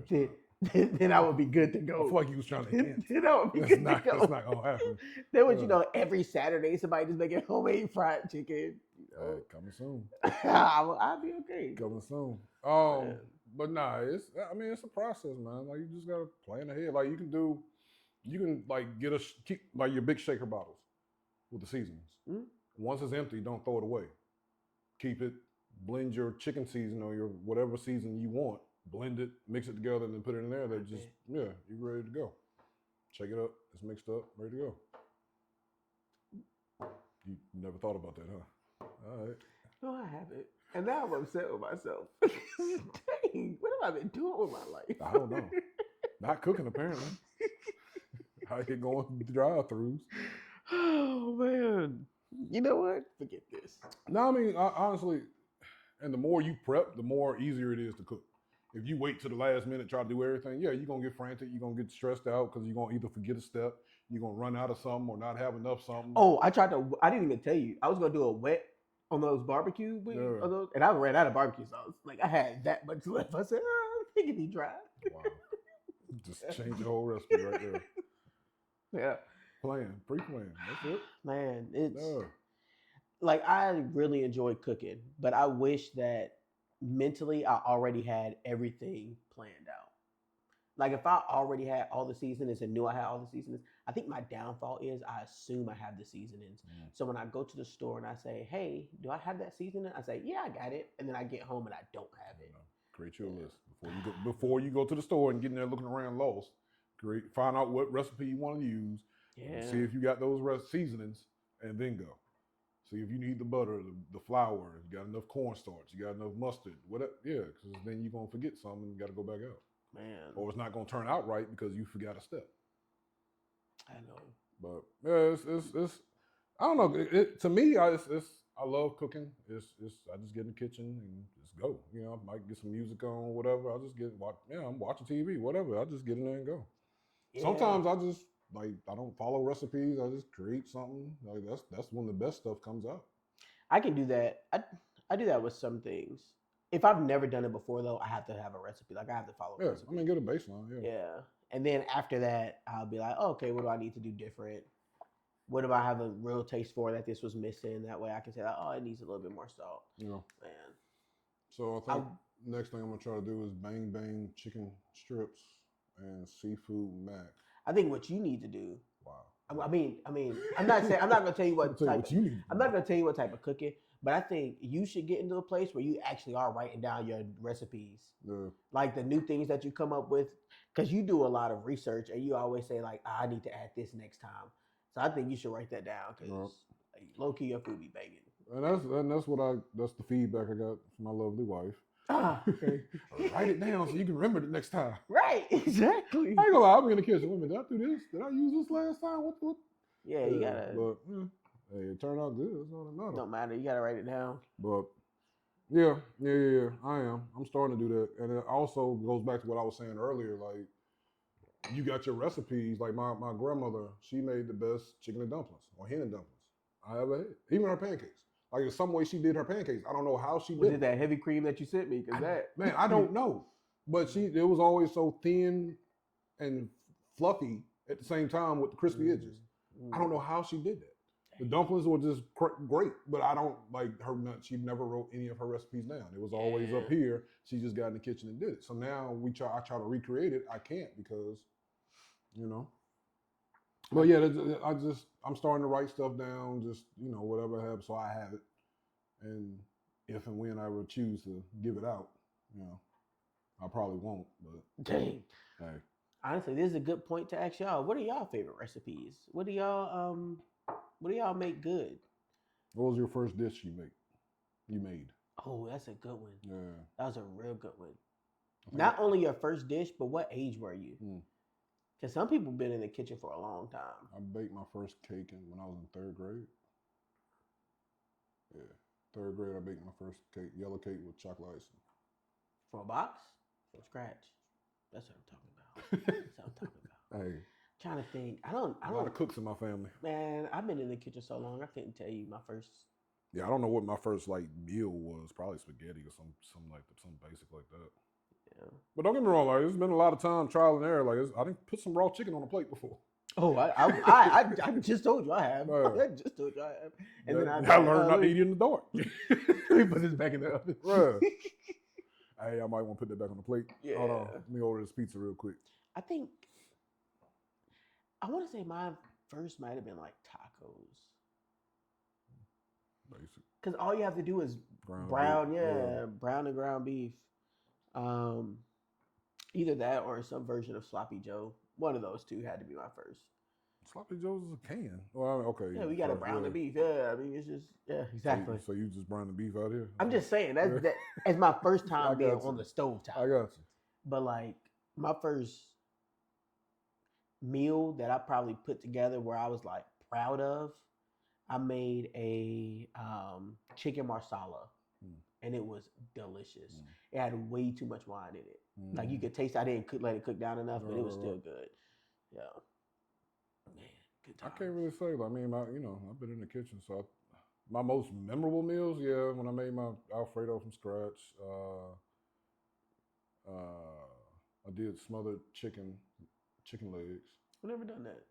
then I would be good to I go. feel like you was trying to hint. Then I would be That's good not, to go. that's not gonna happen. There was, Yeah. every Saturday somebody just making homemade fried chicken. Hey, coming soon. I'd be okay. Coming soon. Man. But nah, it's a process, man. Like you just gotta plan ahead. Like you can like keep like your big shaker bottles with the seasonings. Mm-hmm. Once it's empty, don't throw it away. Keep it. Blend your chicken season or your whatever season you want. Blend it, mix it together, and then put it in there. You're ready to go. Shake it up. It's mixed up, ready to go. You never thought about that, huh? All right. No, I haven't. And now I'm upset with myself. Dang, what have I been doing with my life? I don't know. Not cooking, apparently. Out here going drive-thrus. Oh, man. You know what? Forget this. No, I mean, honestly, and the more you prep, the more easier it is to cook. If you wait to the last minute, try to do everything, yeah, you're going to get frantic. You're going to get stressed out because you're going to either forget a step, you're going to run out of something or not have enough something. Oh, I didn't even tell you. I was going to do a wet on those barbecue wings, and I ran out of barbecue sauce. Like, I had that much left. I said, it can be dry. Wow. Just change the whole recipe right there. Yeah. Pre-plan. That's it. Man, it's like I really enjoy cooking, but I wish that mentally I already had everything planned out. Like if I already had all the seasonings and knew I had all the seasonings, I think my downfall is I assume I have the seasonings. So when I go to the store and I say, "Hey, do I have that seasoning?" I say, "Yeah, I got it," and then I get home and I don't have it. Create your list before you go to the store and get in there looking around lost. Find out what recipe you want to use. Yeah. See if you got those seasonings, and then go. See if you need the butter, the flour, you got enough cornstarch, you got enough mustard, whatever. Yeah, because then you're gonna forget something and you got to go back out. Man. Or it's not gonna turn out right because you forgot a step. I know. But yeah, it's I don't know. To me, I love cooking. It's I just get in the kitchen and just go. I might get some music on, whatever. I'm watching TV, whatever. I just get in there and go. Yeah. Sometimes I don't follow recipes. I just create something. Like that's when the best stuff comes out. I can do that. I do that with some things. If I've never done it before, though, I have to have a recipe. Like I have to follow a recipe. I mean, get a baseline. Yeah. Yeah. And then after that, I'll be like, oh, okay, what do I need to do different? What do I have a real taste for that this was missing? That way I can say, oh, it needs a little bit more salt. Yeah. Man. So I think next thing I'm going to try to do is bang bang chicken strips and seafood mac. I think what you need to do. Wow. I mean, I'm not going to tell you what type. You need. I'm not going to tell you what type of cooking, but I think you should get into a place where you actually are writing down your recipes, like the new things that you come up with, because you do a lot of research and you always say like, I need to add this next time. So I think you should write that down because low key your food be banging. And that's the feedback I got from my lovely wife. Okay. Write it down so you can remember it next time. Right, exactly. I ain't gonna lie, I'm in the kitchen. Wait a minute, did I do this? Did I use this last time? What? Yeah, you gotta. But hey, it turned out good. That's all that matters. Don't matter. You gotta write it down. But yeah. I am. I'm starting to do that, and it also goes back to what I was saying earlier. Like you got your recipes. Like my grandmother, she made the best chicken and dumplings or hen and dumplings I ever had. Even her pancakes. Like in some way she did her pancakes. I don't know how she Was did it that heavy cream that you sent me? Because that Man, I don't know. But it was always so thin and fluffy at the same time with the crispy edges. I don't know how she did that. The dumplings were just great, but I don't like her. She never wrote any of her recipes down. It was always up here. She just got in the kitchen and did it. So now I try to recreate it. I can't because, you know. But yeah, I'm starting to write stuff down. Just whatever I have, so I have it. And if and when I would choose to give it out, I probably won't. But dang. Hey. Honestly, this is a good point to ask y'all. What are y'all favorite recipes? What do y'all make good? What was your first dish you made? Oh, that's a good one. Yeah. That was a real good one. Not only your first dish, but what age were you? Because some people been in the kitchen for a long time. I baked my first cake when I was in 3rd grade. Yeah. 3rd grade, I baked my first cake, yellow cake with chocolate icing. From a box? From scratch? That's what I'm talking about. That's what I'm talking about. Hey. Trying to think. I don't. A lot of cooks in my family. Man, I've been in the kitchen so long, I couldn't tell you my first. Yeah, I don't know what my first meal was. Probably spaghetti or something basic like that. Yeah. But don't get me wrong, it's been a lot of time trial and error. I didn't put some raw chicken on a plate before. Oh, I just told you I have. I just told you I have. And then I learned not to eat it in the dark. Let me put this back in the oven. Right. Hey, I might want to put that back on the plate. Yeah. Hold on. Let me order this pizza real quick. I want to say my first might have been like tacos. Basic. Because all you have to do is brown and ground beef. Either that or some version of sloppy Joe. One of those two had to be my first. Sloppy Joe's is a can. Well, okay. Yeah, we got to brown the beef. Yeah, I mean it's just exactly. So you just brown the beef out here? I'm just saying that it's my first time being on the stove top. I got you. But like my first meal that I probably put together where I was like proud of, I made a chicken marsala, and it was delicious. It had way too much wine in it. Like you could taste. I didn't let it cook down enough, but it was still good. Yeah, man, good time. I can't really say. I mean, I've been in the kitchen, so my most memorable meals, when I made my Alfredo from scratch. I did smothered chicken legs. I've never done that.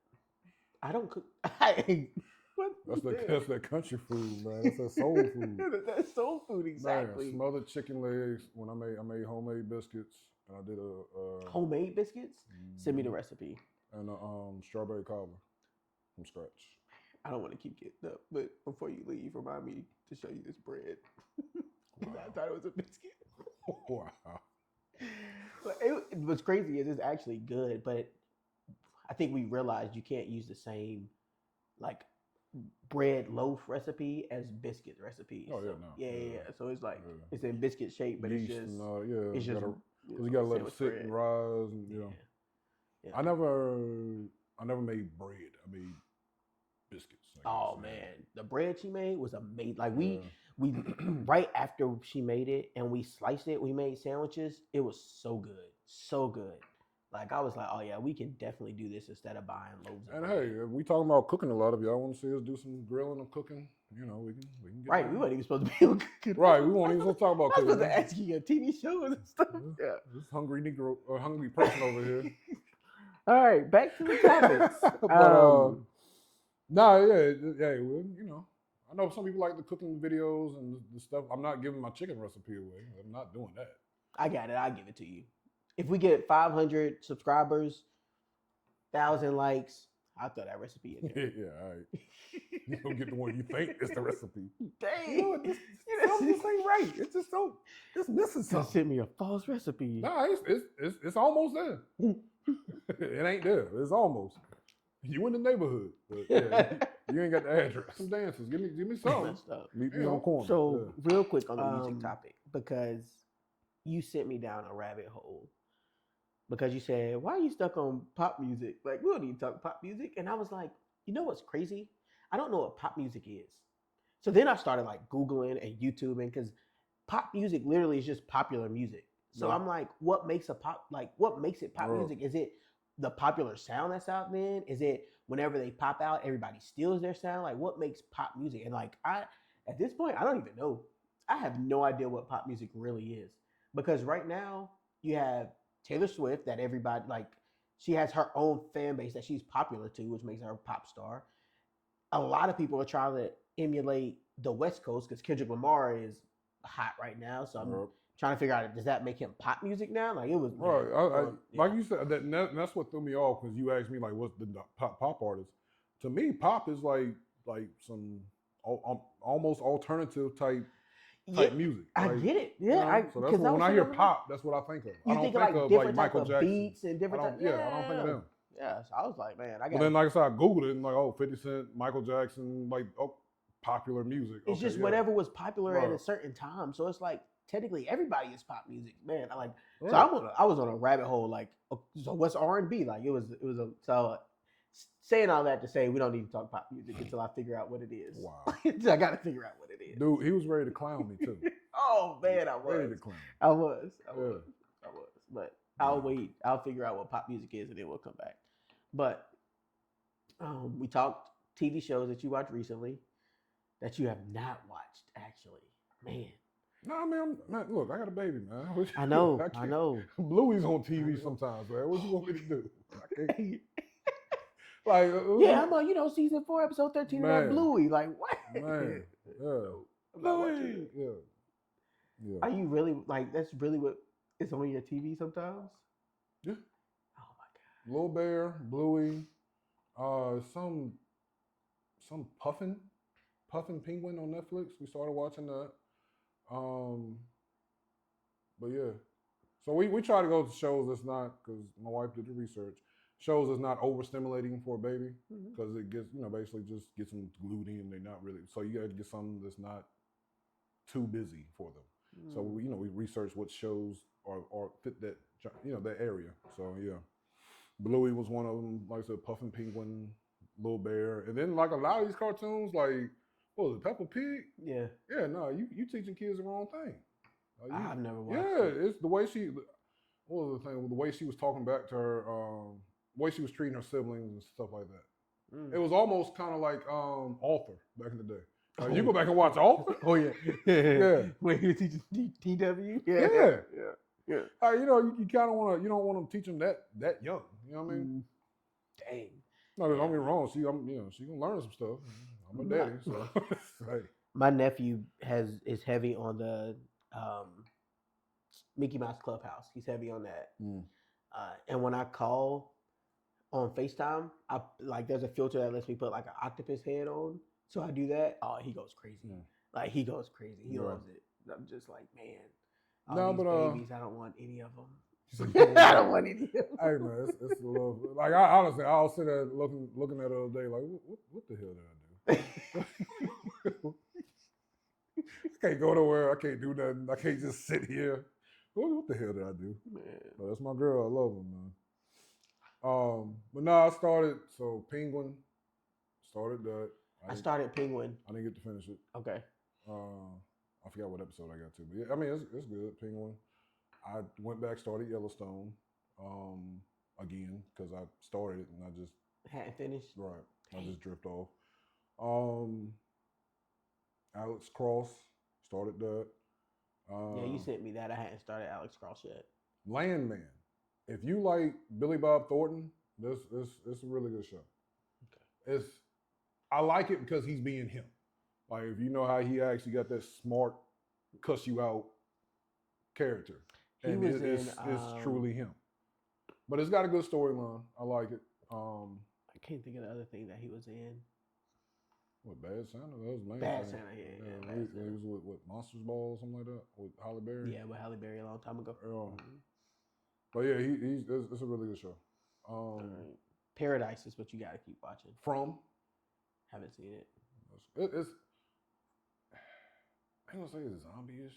I don't cook. That's that country food, man. That's that soul food. That's soul food, exactly. Man, smothered chicken legs. When I made homemade biscuits, and I did a homemade biscuits. Send me the recipe. And a strawberry cobbler from scratch. I don't want to keep getting up, but before you leave, remind me to show you this bread. Wow. I thought it was a biscuit. Wow. But what's crazy is it's actually good, but I think we realized you can't use the same like bread loaf recipe as biscuit recipe. Oh, so, yeah. So it's like it's in biscuit shape, but yeast it's just it's just because you gotta let it sit and rise, and Yeah. I never made bread. I made biscuits. Oh man, the bread she made was amazing. Like we right after she made it and we sliced it, we made sandwiches. It was so good. Like I was like, oh yeah, we can definitely do this instead of buying loaves. And hey, if we talking about cooking a lot of y'all want to see us do some grilling or cooking, we can get right. We weren't even supposed to be cooking. Right, we weren't even supposed to talk about cooking. I was supposed to ask you a TV show and stuff. Yeah, this hungry Negro or hungry person over here. All right, back to the topics. I know some people like the cooking videos and the stuff. I'm not giving my chicken recipe away. I'm not doing that. I got it. I'll give it to you. If we get 500 subscribers, 1,000 likes, I'll throw that recipe in there. Yeah, all right. You don't get the one you think is the recipe. Dang. This ain't right. It's just it's missing something. Send me a false recipe. Nah, it's almost there. It ain't there. It's almost. You in the neighborhood, but you ain't got the address. Some dances. Give me something. Meet me on the corner. So real quick on the music topic, because you sent me down a rabbit hole. Because you said, why are you stuck on pop music? Like, we don't need to talk pop music. And I was like, you know what's crazy? I don't know what pop music is. So then I started like Googling and YouTubing, because pop music literally is just popular music. So I'm like, what makes it pop music? Is it the popular sound that's out then? Is it whenever they pop out, everybody steals their sound? Like, what makes pop music? And like, At this point, I don't even know. I have no idea what pop music really is because right now you have Taylor Swift that everybody like. She has her own fan base that she's popular to, which makes her a pop star. A lot of people are trying to emulate the West Coast because Kendrick Lamar is hot right now. So I'm Right. trying to figure out, does that make him pop music now? Like it was Right. yeah. Like you said, that's what threw me off because you asked me like, what's the pop artist? To me, pop is like some almost alternative type Yeah, music. I Like, get it. you Yeah, know? I So that's because when I hear pop, that's what I think of. I You don't think think of like of different type Michael of Jackson. beats and different. I don't think of them. Yeah, so I was like, man, I But got. then, like I said, I Googled it and like, oh, 50 Cent, Michael Jackson, like, oh, popular music. It's Okay, just yeah. whatever was popular at a Right. certain time. So it's like technically everybody is pop music, man. I like. Right. So I was on a rabbit hole. Like, so what's R&B? Like it was a so. Saying all that to say, we don't need to talk pop music until I figure out what it is. Wow. I got to figure out what it is. Dude, he was ready to clown me too. Oh man, I Ready was. to clown me. I was. Yeah. But I'll wait. I'll figure out what pop music is, and then we'll come back. But we talked TV shows that you watched recently that you have not watched. Actually, man, Nah, man, look, I got a baby, man. I know. I can't- know. Bluey's on TV sometimes, man. What you want me to do? I can't. Like, Yeah, I'm on season 4, episode 13 of that Man. Bluey. Like what? man, yeah, I'm not watching Bluey, it. yeah. Are you really like? That's really what is on your TV sometimes? Yeah. Oh my god. Little Bear, Bluey, some Puffin Penguin on Netflix. We started watching that. But yeah, so we try to go to shows that's not, because my wife did the research. Shows that's not overstimulating for a baby because it gets basically just gets them glued in. They're not really, so you got to get something that's not too busy for them. So we research what shows are fit that that area. So yeah, Bluey was one of them. Like I said, Puffin Penguin, Little Bear, and then like a lot of these cartoons, like what was it, Peppa Pig? Yeah. Yeah, no, you teaching kids the wrong thing. I've never watched. Yeah, it. it's the way she. What was the thing? The way she was talking back to her, the way she was treating her siblings and stuff like that. It was almost kind of like Arthur back in the day. You go back and watch Arthur. Oh yeah, Yeah. Wait, you teaching TW? Yeah. yeah. You kind of want to. You don't want to teach them that young. You know what I mean? Dang. No, don't get me wrong. She gonna learn some stuff. I'm a daddy, so hey. My nephew is heavy on the Mickey Mouse Clubhouse. He's heavy on that. And when I call on FaceTime, there's a filter that lets me put like an octopus head on. So I do that. Oh, he goes crazy. Like he goes crazy. He loves it. I'm just like, man. All these babies, I don't want any of them. I don't want any of them. Hey man, it's a little like I honestly I was sitting there looking at it the other day like what the hell did I do? I can't go nowhere. I can't do nothing. I can't just sit here. What the hell did I do? Man. But that's my girl. I love her, man. But no, I started. So Penguin started that. I started Penguin. I didn't get to finish it. Okay. I forgot what episode I got to, but yeah, I mean it's good. Penguin. I went back, started Yellowstone again because I started it and I just Hadn't finished. right. I just drift off. Alex Cross started that. Yeah, you sent me that. I hadn't started Alex Cross yet. Landman. If you like Billy Bob Thornton, this it's a really good show. Okay. I like it because he's being him. Like if you know how he actually got that smart, cuss you out character. He And was it's truly him. But it's got a good storyline. I like it. I can't think of the other thing that he was in. What, Bad Santa? That was Landman. Bad Santa, yeah. Bad He Santa. was with Monsters Ball or something like that with Halle Berry. Yeah, with Halle Berry a long time ago. But yeah, it's a really good show. Paradise is what you got to keep watching. From Haven't seen it. it's I ain't gonna say it's zombie-ish.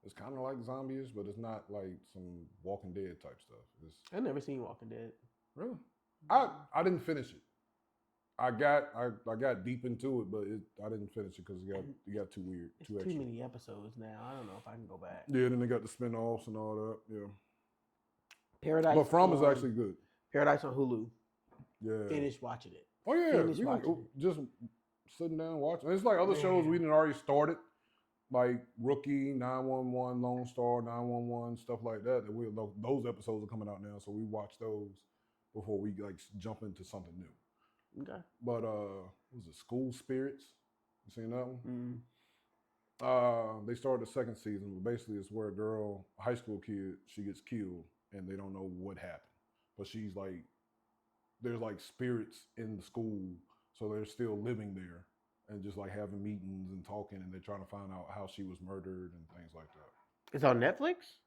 It's kind of like zombie-ish, but it's not like some Walking Dead type stuff. I've never seen Walking Dead. Really? I didn't finish it. I got deep into it, but I didn't finish it because it got too weird, It's too too extra. many episodes now. I don't know if I can go back. Yeah, then they got the spin-offs and all that. Yeah, Paradise. but From is on- actually good. Paradise on Hulu. Yeah. Finished watching it. Oh yeah, Finish you watching can just sitting down watching. And it's like other shows we didn't already started, like Rookie, 911, Lone Star, 911, stuff like that. That we those episodes are coming out now, so we watch those before we like jump into something new. Okay. But what was it School Spirits? You seen that one? Mm. They started the second season, but basically it's where a high school kid, she gets killed and they don't know what happened. But she's like, there's like spirits in the school, so they're still living there and just like having meetings and talking, and they're trying to find out how she was murdered and things like that. It's on Netflix?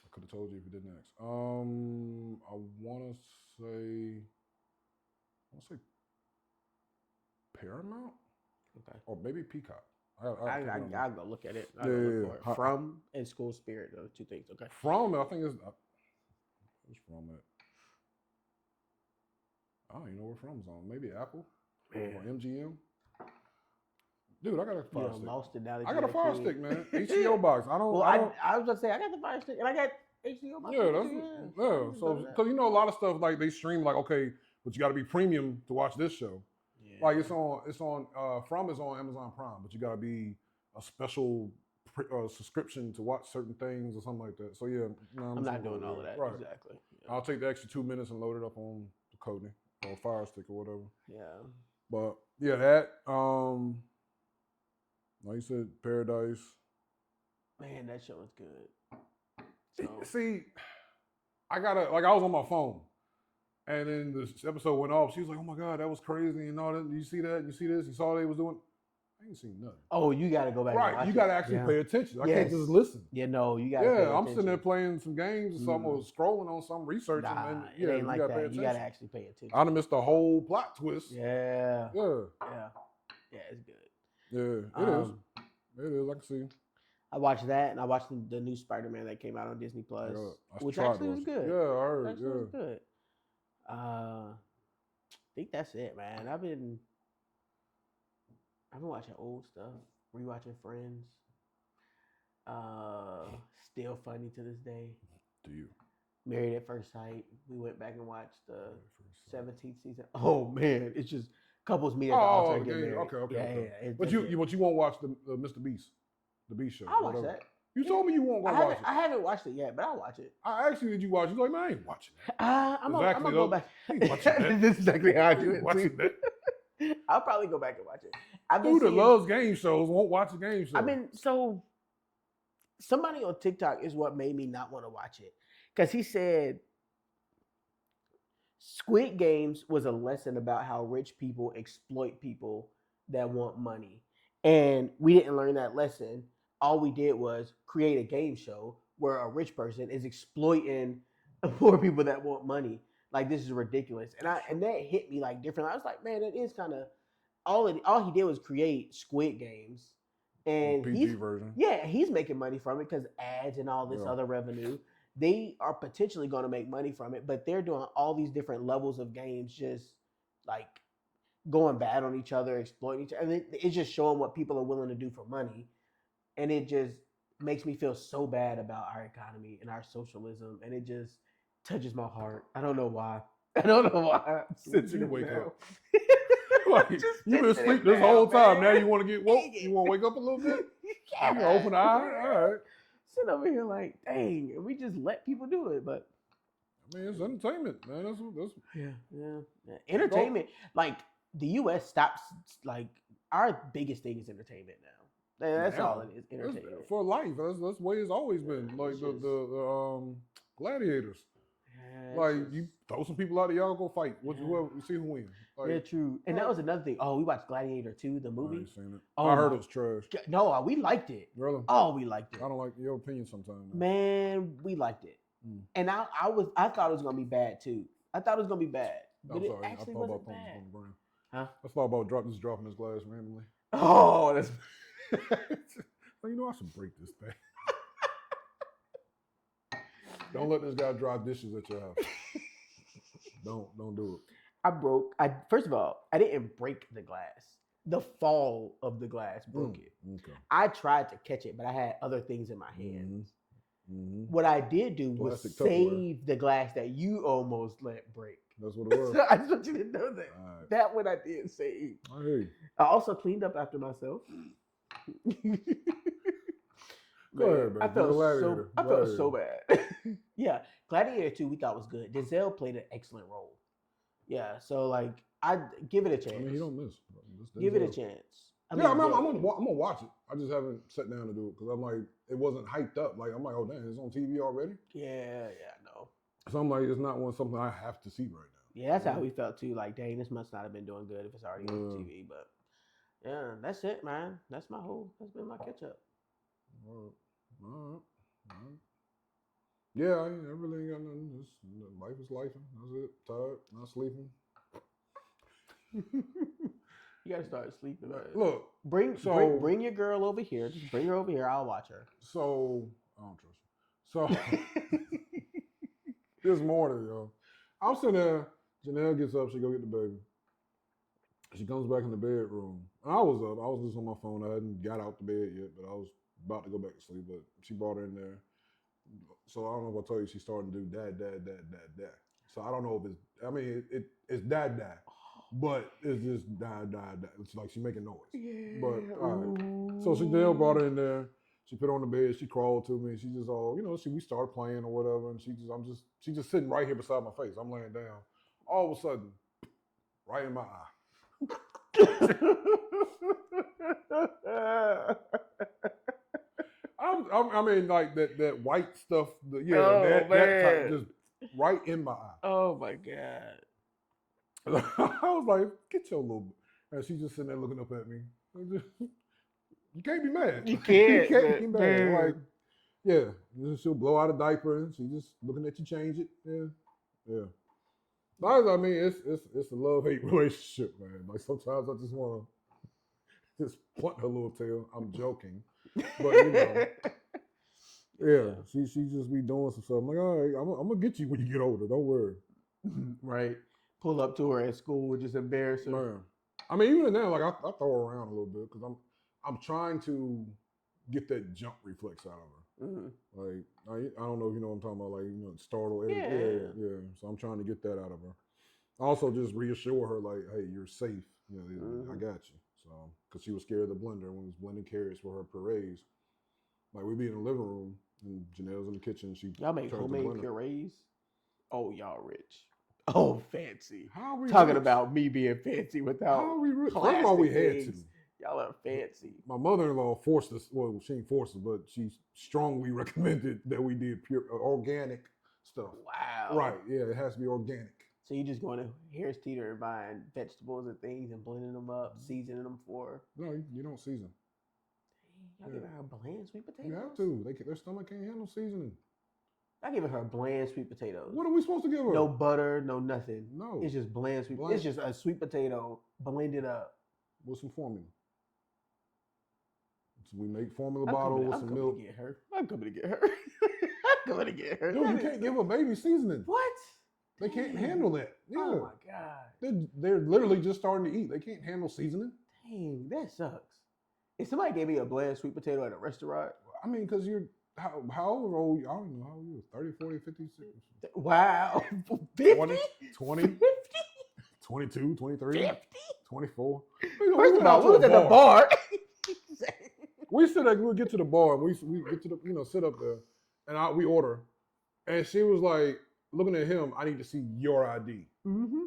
I could have told you if you didn't ask. I want to say Paramount? Okay. Or maybe Peacock. I'll go look at it. I'll Yeah, go yeah, look for it. From and School Spirit, those two things. Okay. From, I think it's where's From at? I don't even know where From's on. Maybe Apple or MGM. Dude, I got a fire stick. Lost it now that I you got a fire kid. stick, man. HBO box. I don't. Well, I don't. I was gonna say I got the fire stick and I got HBO box. Yeah, that's So because you know a lot of stuff like they stream like okay, but you got to be premium to watch this show. Yeah. Like it's on From is on Amazon Prime, but you got to be a special subscription to watch certain things or something like that. So yeah, no, I'm not doing all of that. Right. Exactly. Yeah. I'll take the extra 2 minutes and load it up on the Kodi or Fire Stick or whatever. Yeah. But yeah, that like you said, Paradise. Man, that show was good. So, See, I was on my phone. And then this episode went off. She was like, "Oh my God, that was crazy!" And all that. You see that? You see this? You saw what they was doing? I ain't seen nothing. oh, you got to go back. And Right, watch you got to it. actually Yeah. pay attention. I Yes. can't just listen. Yeah, no, you got. Yeah, I'm sitting there playing some games or something, or scrolling on some research, Nah, and it ain't like you got to pay that. attention. You got to actually pay attention. I'd have missed the whole plot twist. Yeah. Yeah, Yeah, it's good. yeah, it is. It is. I can see. I watched that, and I watched the new Spider-Man that came out on Disney Plus, Yeah, which tried to actually was watch it. good. Yeah, I heard. Actually Yeah, was good. I think that's it, man. I've been watching old stuff, rewatching Friends. Still funny to this day. do you? Married at First Sight. We went back and watched the 17th season. Oh man, it's just couples meet at the altar and get married. Okay. Yeah. But you won't watch the Mr. Beast, the Beast show. I'll watch whatever. that. You told me you won't watch it. I haven't watched it yet, but I'll watch it. I asked you, did you watch it? You're like, man, I ain't watching that. I'm gonna go back. I ain't watching that. This is exactly how I do it. Watching too. that. I'll probably go back and watch it. Dude that loves game shows won't watch a game show. I mean, so somebody on TikTok is what made me not want to watch it, because he said Squid Games was a lesson about how rich people exploit people that want money, and we didn't learn that lesson. All we did was create a game show where a rich person is exploiting poor people that want money. Like, this is ridiculous. And that hit me like differently. I was like, man, that is kind of all he did was create Squid Games. And PG version. Yeah, he's making money from it because ads and all this Yeah. other revenue. They are potentially going to make money from it, but they're doing all these different levels of games, just like going bad on each other, exploiting each other. And it's just showing what people are willing to do for money. And it just makes me feel so bad about our economy and our socialism. And it just touches my heart. I don't know why. I'm You wake now. up. Like, you've been asleep this whole time. Now you want to get woke? You want to wake up a little bit? You can open the eye? All right. Sit over here like, dang, we just let people do it. But I mean, it's entertainment, man. That's yeah. Entertainment, like the US stops, like our biggest thing is entertainment now. That's all it is, entertainment. for life. That's the way it's always been. Like the gladiators. Yeah, Like you throw some people out there, y'all go fight. Whoever you see who wins. Like, yeah, true. And that was another thing. Oh, we watched Gladiator 2, the I movie. ain't seen it. Oh, I heard my it was trash. No, we liked it. Really? Oh, we liked it. I don't like your opinion sometimes. Man, we liked it. And I thought it was gonna be bad too. I thought it was gonna be bad, but I'm it sorry. actually I thought wasn't about throwing bad. this on the ground. Huh? I thought about dropping this glass randomly. Oh, that's Well, you know, I should break this thing. Don't let this guy drop dishes at your house. Don't do it. First of all, I didn't break the glass. The fall of the glass broke it. Okay. I tried to catch it, but I had other things in my hands. Mm-hmm. What I did do was Plastic Tupperware. save the glass that you almost let break. That's what it was. I just want you to know that. All right. That one I did say. I hear you. I also cleaned up after myself. Go ahead, man. I felt Gladiator. so bad. Yeah, Gladiator 2 we thought was good. Denzel played an excellent role. Yeah, so like I give it a chance. I mean, he don't miss. Give it a chance. I'm gonna watch it. I just haven't sat down to do it because I'm like, it wasn't hyped up. Like I'm like, oh damn, it's on TV already. Yeah, no. So I'm like, it's not something I have to see right now. Yeah, that's how we felt too. Like, dang, this must not have been doing good if it's already on TV. But yeah, that's it, man. That's been my catch up. All right. Yeah, I really ain't got nothing. Just life is life. That's it. Tired, not sleeping. You gotta start sleeping. Man. Look, bring your girl over here. Just bring her over here. I'll watch her. So I don't trust you. So this morning, yo, I'm sitting there. Janelle gets up. She go get the baby. She comes back in the bedroom. And I was up. I was just on my phone. I hadn't got out the bed yet, but I was about to go back to sleep. But she brought her in there. So I don't know if I told you she's starting to do dad. So I don't know if it's. I mean, it's dad. But it's just dad. It's like she's making noise. Yeah. But all right. So Janelle brought her in there. She put her on the bed. She crawled to me. She just all, we started playing or whatever. And she's just sitting right here beside my face. I'm laying down. All of a sudden, right in my eye. I mean, like that white stuff. That type, just right in my eye. Oh my God. I was like, get your little. And she's just sitting there looking up at me. You can't be mad. You can't. You can't be mad. Like, yeah, she'll blow out a diaper and she's just looking at you change it. Yeah. I mean, it's a love-hate relationship, man. Like sometimes I just want to just pluck her little tail. I'm joking, but yeah, she just be doing some stuff. I'm like, all right, I'm gonna get you when you get older. Don't worry. Right. Pull up to her at school, just embarrass her. Man. I mean, even now, like I throw her around a little bit because I'm trying to get that jump reflex out of her. Mm-hmm. Like I don't know if you know what I'm talking about. Like startle. Yeah. So I'm trying to get that out of her. Also, just reassure her like, hey, you're safe. I got you. So because she was scared of the blender when we was blending carrots for her purees. Like we'd be in the living room and Janelle's in the kitchen. Y'all make homemade purees. Oh, y'all rich. Oh, fancy. How are we talking rich? about me being fancy without? How are we rich? First of all, we had to. Y'all are fancy. My mother-in-law forced us. Well, she ain't forced us, but she strongly recommended that we did pure organic stuff. Wow. Right. Yeah, it has to be organic. So you just going to Harris Teeter and buying vegetables and things and blending them up, seasoning them for? No, you don't season. Y'all giving her bland sweet potatoes? You have to. Their stomach can't handle seasoning. Y'all giving her bland sweet potatoes. What are we supposed to give her? No butter, no nothing. No. It's just bland sweet. It's just a sweet potato blended up with some formula. So we make formula bottle with some milk. I'm coming to get her. I'm coming to get her. Dude, you can't give a baby seasoning. What? They can't handle that. Yeah. Oh my God. They're literally just starting to eat. They can't handle seasoning. Dang, that sucks. If somebody gave me a bland sweet potato at a restaurant. I mean, because you're, how old are you? I don't know how old you are. 30, 40, 50, 60. Wow. 50? 20, 50? 22, 23, 50? 24. First of all, we was at the bar. We get to the bar and we get to the, sit up there and we order. And she was like, looking at him, I need to see your ID. Mm-hmm.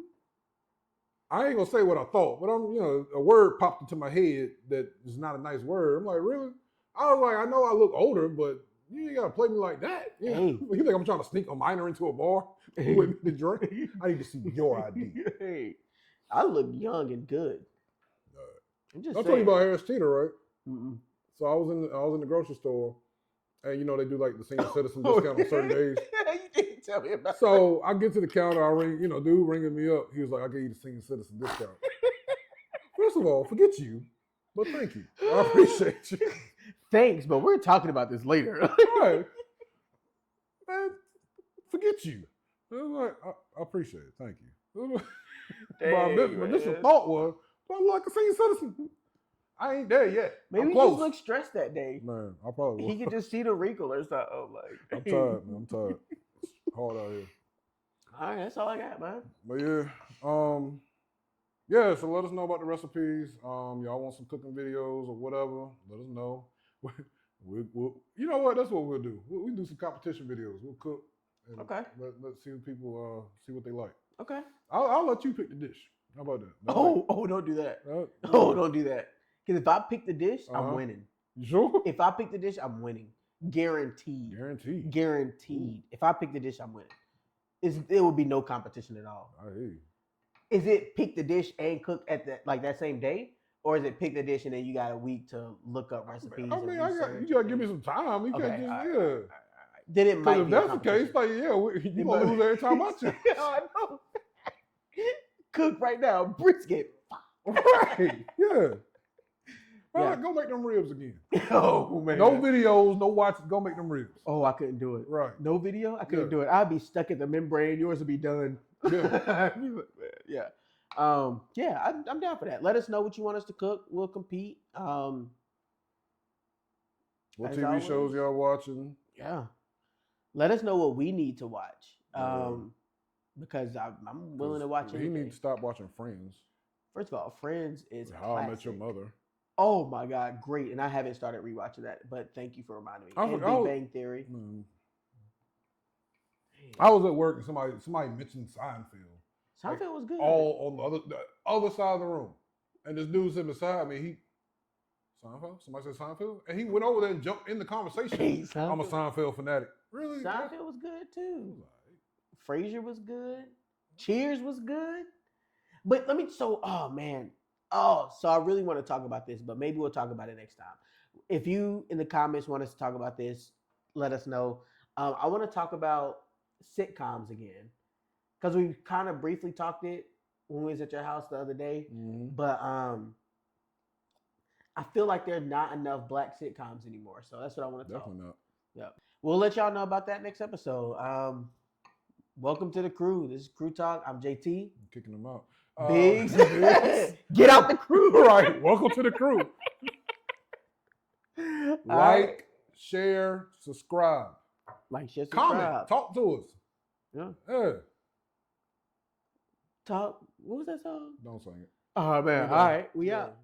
I ain't gonna say what I thought, but a word popped into my head that is not a nice word. I'm like, really? I was like, I know I look older, but you ain't gotta play me like that. You think I'm trying to sneak a minor into a bar with me to drink? I need to see your ID. Hey, I look young and good. I'm talking about Harris Teeter, right? Mm-mm. So I was in the grocery store, and they do like the senior citizen discount on certain days. You didn't tell me about. So I get to the counter, I ring, dude ringing me up. He was like, "I gave you the senior citizen discount." First of all, forget you, but thank you. I appreciate you. Thanks, but we're talking about this later. Right. Man, forget you. I was like, I appreciate it. Thank you. Dang, my initial thought was, I'm like a senior citizen. I ain't there yet. Maybe he just looked stressed that day. Man, I probably He could just see the wrinkle or something. Like, I'm tired, man. I'm tired. It's hard out here. All right, that's all I got, man. But yeah. So let us know about the recipes. Y'all want some cooking videos or whatever? Let us know. We'll you know what? That's what we'll do. We do some competition videos. We'll cook. And Okay. Let's see what people see what they like. Okay. I'll let you pick the dish. How about that? Don't do that. Yeah. Don't do that. Because if I pick the dish, I'm Uh-huh. winning. You sure? If I pick the dish, I'm winning. Guaranteed. Guaranteed. Guaranteed. If I pick the dish, I'm winning. It would be no competition at all. I hear you. Is it pick the dish and cook at that same day? Or is it pick the dish and then you got a week to look up recipes? I mean, you gotta give me some time. You can't just all right. yeah. Then it might Because if be a that's the case, competition. like you gonna lose every time I check. Oh, I know. Cook right now, brisket. Right. Yeah. Yeah. Go make them ribs again. Oh man. No videos, no watch. Go make them ribs. Oh, I couldn't do it. Right. No video? I couldn't Yeah. do it. I'd be stuck at the membrane. Yours would be done. Yeah. Yeah. Yeah, I'm down for that. Let us know what you want us to cook. We'll compete. What As TV always. shows y'all watching? Yeah. Let us know what we need to watch. Yeah. Because I'm willing to watch He anything. needs to stop watching Friends. First of all, Friends is How I Met Your classic. Mother. Oh my God, great! And I haven't started rewatching that, but thank you for reminding me. I And forgot- Big I was- Bang Theory. I was at work and somebody mentioned Seinfeld. Seinfeld was good. All on the other side of the room. And this dude sitting beside me, Seinfeld? Somebody said Seinfeld? And he went over there and jumped in the conversation. Hey, I'm a Seinfeld. Seinfeld fanatic. Really? Seinfeld was good too. Right. Frasier was good. Cheers was good. But oh man. Oh, so I really want to talk about this, but maybe we'll talk about it next time. If you in the comments want us to talk about this, let us know. I want to talk about sitcoms again because we kind of briefly talked it when we was at your house the other day. Mhm. But I feel like there are not enough black sitcoms anymore. So that's what I want to talk. Definitely not. Yeah. We'll let y'all know about that next episode. Welcome to the crew. This is Crew Talk. I'm JT. I'm kicking them out. Biggs. Biggs. Get out the crew. Right. Welcome to the crew. All Like, right. share, subscribe. Like, share, Comment. subscribe. Talk to us. Yeah. Yeah. Talk. What was that song? Don't sing it. Oh, man. We All done. right. We Yeah. out.